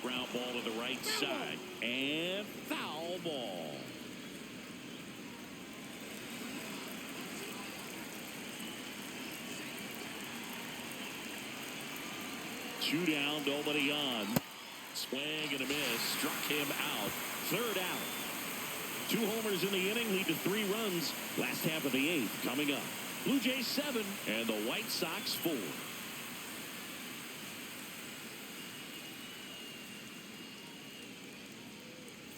Ground ball to the right side. And foul ball. Two down, nobody on. Swing and a miss. Struck him out. Third out. 2 homers in the inning lead to 3 runs. Last half of the 8th coming up. Blue Jays 7 and the White Sox 4.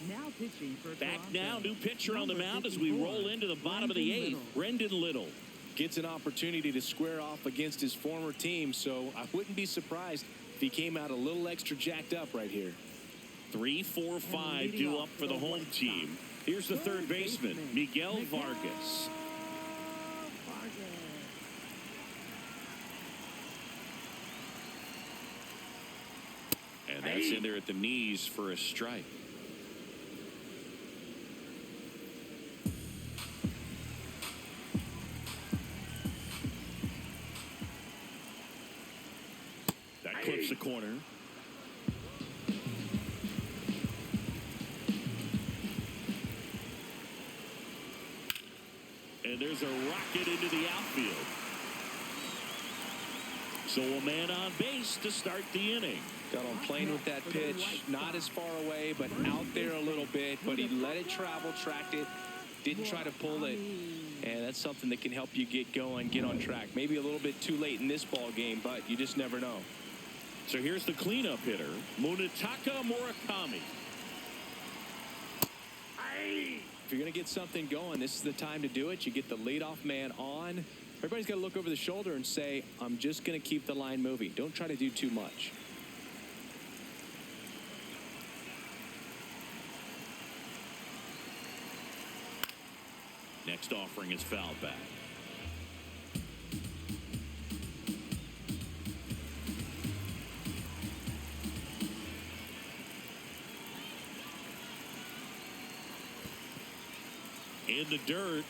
Now pitching for Back Toronto. now, new pitcher on the mound as we roll into the bottom of the 8th. Brendan Little. Gets an opportunity to square off against his former team, so I wouldn't be surprised if he came out a little extra jacked up right here. 3, 4, 5 due up for the home team. Here's the third baseman, Miguel Vargas. And that's in there at the knees for a strike. That clips the corner. And there's a rocket into the outfield. So a man on base to start the inning. Got on plane with that pitch, not as far away, but out there a little bit, but he let it travel, tracked it, didn't try to pull it, and that's something that can help you get going, get on track. Maybe a little bit too late in this ball game, but you just never know. So here's the cleanup hitter, Munetaka Murakami. If you're going to get something going, this is the time to do it. You get the leadoff man on. Everybody's got to look over the shoulder and say, I'm just going to keep the line moving. Don't try to do too much. Next offering is fouled back. In the dirt.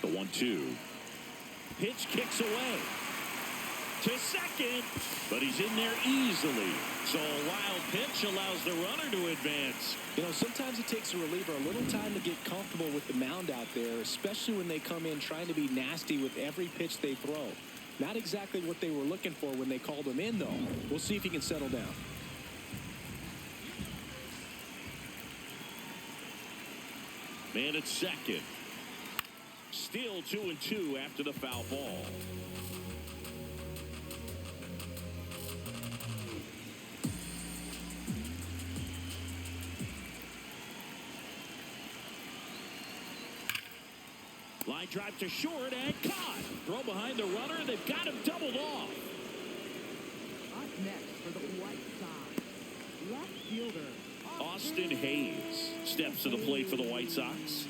The 1-2. Pitch kicks away to second, but he's in there easily. So a wild pitch allows the runner to advance. You know, sometimes it takes a reliever a little time to get comfortable with the mound out there, especially when they come in trying to be nasty with every pitch they throw. Not exactly what they were looking for when they called him in, though. We'll see if he can settle down. Man at second. Still 2-2 after the foul ball. Line drive to short and caught. Throw behind the runner. They've got him doubled off. Up next for the White Sox, left fielder Austin Hayes steps to the plate for the White Sox.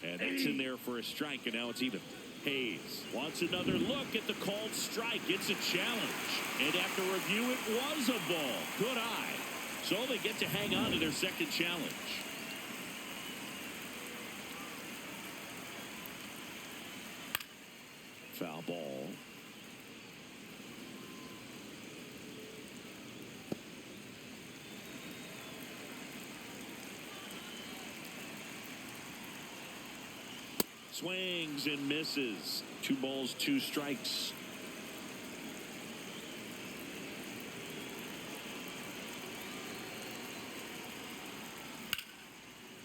And that's in there for a strike, and now it's even. Hayes wants another look at the called strike. It's a challenge. And after review, it was a ball. Good eye. So they get to hang on to their second challenge. Foul ball. swings and misses. 2 balls, 2 strikes.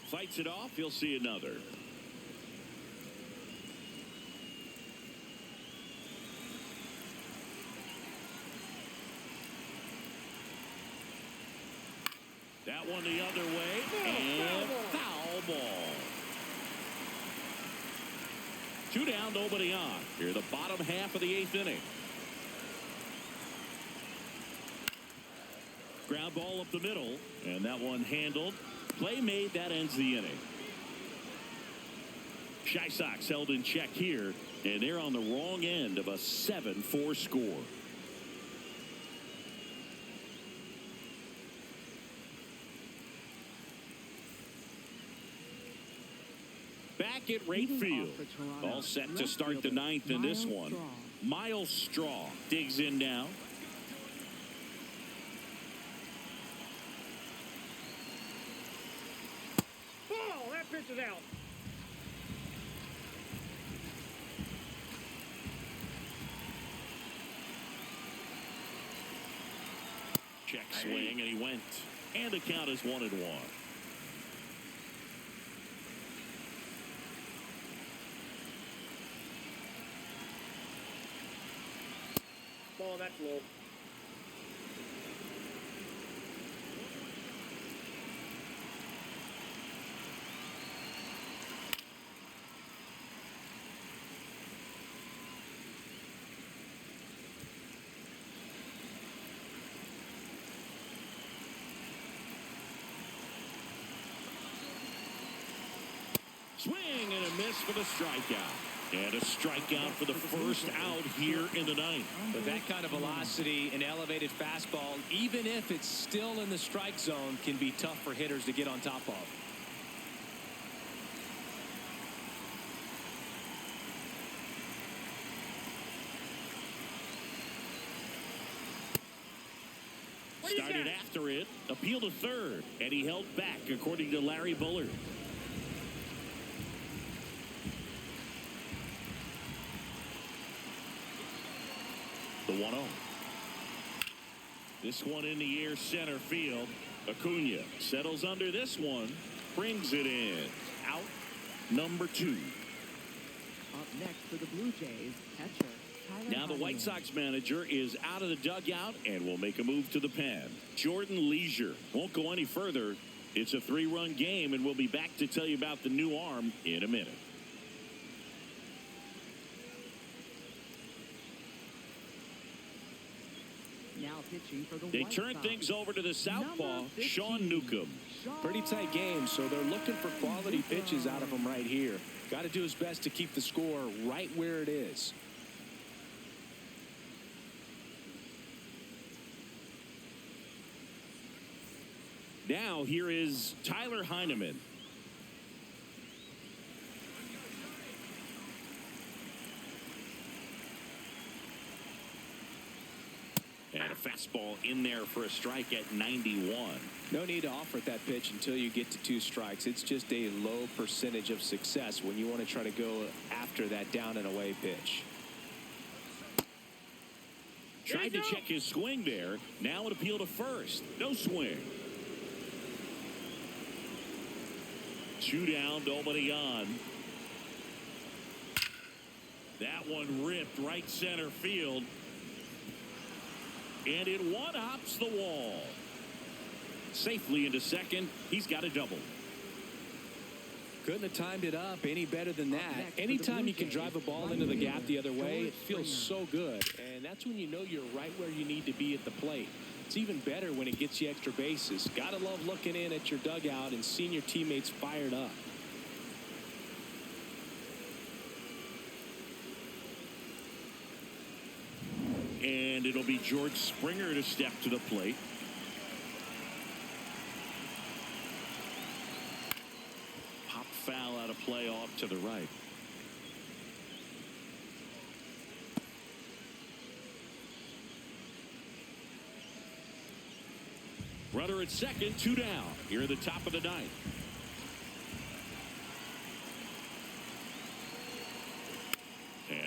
Fights it off. He'll see another. That one the other way, and foul ball. 2 down, nobody on. Here, the bottom half of the 8th inning. Ground ball up the middle, and that one handled. Play made, that ends the inning. Chi Sox held in check here, and they're on the wrong end of a 7-4 score. Back at right field. All set to start the 9th in this one. Miles Straw digs in now. Oh, that pitch is out. Check swing, and he went. And the count is 1-1. Oh, that's low. Swing and a miss for the strikeout. And a strikeout for the first out here in the 9th. But that kind of velocity and elevated fastball, even if it's still in the strike zone, can be tough for hitters to get on top of. Started after it, appealed to third, and he held back, according to Larry Bullard. The 1-0. This one in the air, center field. Acuna settles under this one, brings it in. Out number 2. Up next for the Blue Jays, catcher Tyler Now the White Heineman. Sox manager is out of the dugout and will make a move to the pen. Jordan Leisure won't go any further. It's a 3-run game, and we'll be back to tell you about the new arm in a minute. Now pitching for the They White turn Sox. things over to the southpaw, Number 15, Sean Newcomb. Pretty tight game, so they're looking for quality pitches out of him right here. Got to do his best to keep the score right where it is. Now here is Tyler Heineman. And a fastball in there for a strike at 91. No need to offer at that pitch until you get to 2 strikes. It's just a low percentage of success when you want to try to go after that down and away pitch. Tried to check his swing there. Now an appeal to first. No swing. 2 down, nobody on. That one ripped right center field. And it one-hops the wall. Safely into second. He's got a double. Couldn't have timed it up any better than that. Anytime you can drive a ball into the gap the other way, it feels so good. And that's when you know you're right where you need to be at the plate. It's even better when it gets you extra bases. Gotta love looking in at your dugout and seeing your teammates fired up. And it'll be George Springer to step to the plate. Pop foul out of play off to the right. Runner at second, 2 down. Here at the top of the 9th.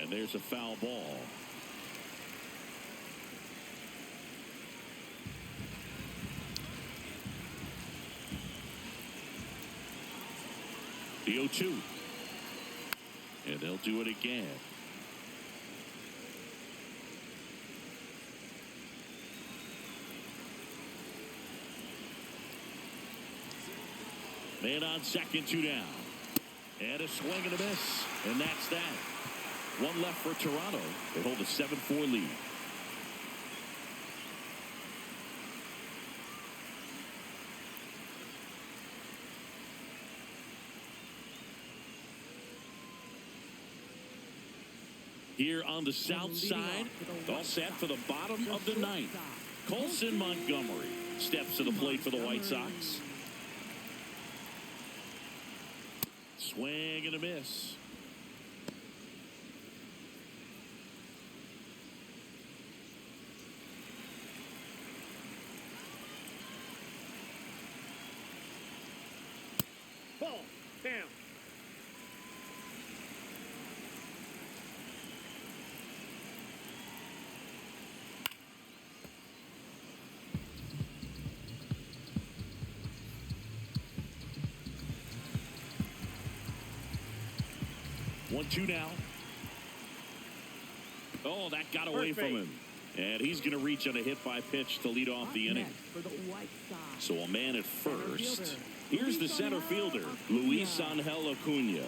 And there's a foul ball. The 0-2. And they'll do it again. Man on second, 2 down. And a swing and a miss. And that's that. One left for Toronto. They hold a 7-4 lead. Here on the south side, all set for the bottom of the ninth. Colson Montgomery steps to the plate for the White Sox. Swing and a miss. Ball. Down. One, two now. Oh, that got away from him. And he's going to reach on a hit by pitch to lead off the inning. So a man at first. Here's the center fielder, Luis Angel Acuna.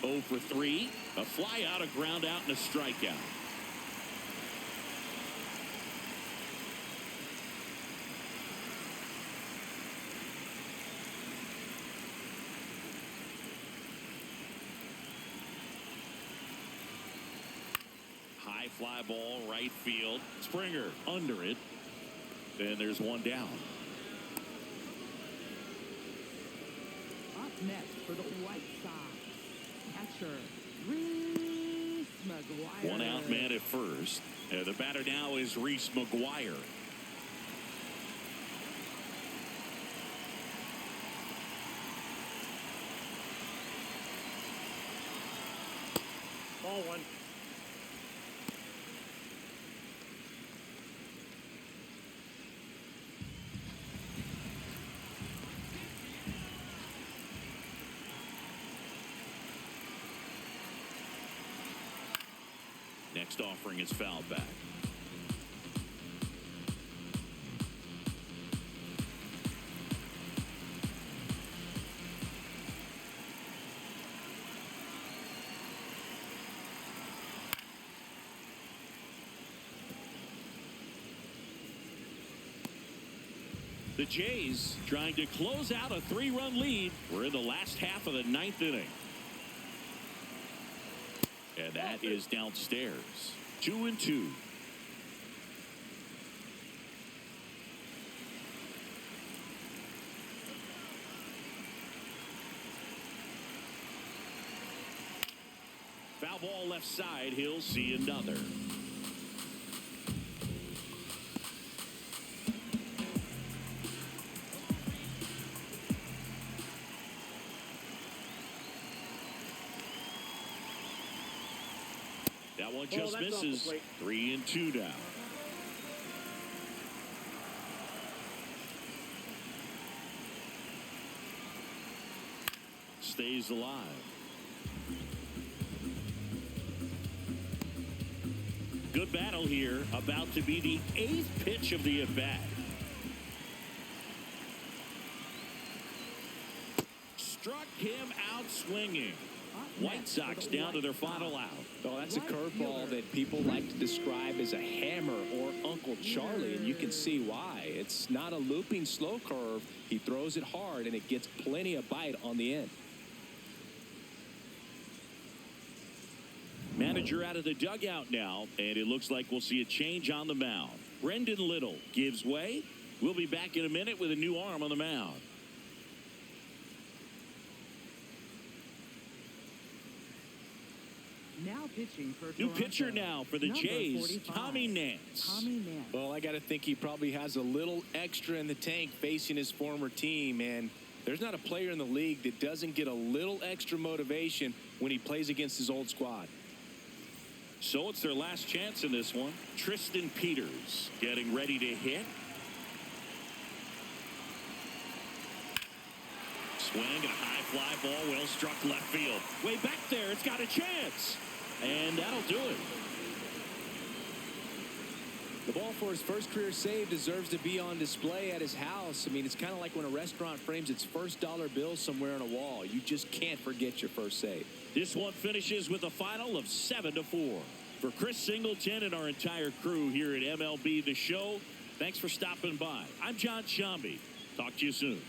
0 for 3. A fly out, a ground out, and a strikeout. High fly ball, right field. Springer under it. And there's one down. Up next for the White Sox, catcher Reese McGuire. One out man at first. The batter now is Reese McGuire. Ball one. Next offering is fouled back. The Jays trying to close out a 3-run lead. We're in the last half of the 9th inning. And that is downstairs. 2-2. Foul ball left side. He'll see another. That one just misses. 3-2 now. Stays alive. Good battle here. About to be the 8th pitch of the at-bat. Struck him out swinging. White Sox down to their final out. Oh, that's a curveball that people like to describe as a hammer or Uncle Charlie, and you can see why. It's not a looping slow curve. He throws it hard, and it gets plenty of bite on the end. Manager out of the dugout now, and it looks like we'll see a change on the mound. Brendan Little gives way. We'll be back in a minute with a new arm on the mound. Now pitching for New Toronto, pitcher now for the number Jays, 45, Tommy Nance. Tommy Nance. Well, I got to think he probably has a little extra in the tank facing his former team, and there's not a player in the league that doesn't get a little extra motivation when he plays against his old squad. So it's their last chance in this one. Tristan Peters getting ready to hit. Swing and a high fly ball, well struck left field. Way back there, it's got a chance. And that'll do it. The ball for his first career save deserves to be on display at his house. I mean, it's kind of like when a restaurant frames its first dollar bill somewhere on a wall. You just can't forget your first save. This one finishes with a final of 7-4. For Chris Singleton and our entire crew here at MLB The Show, thanks for stopping by. I'm John Shambi. Talk to you soon.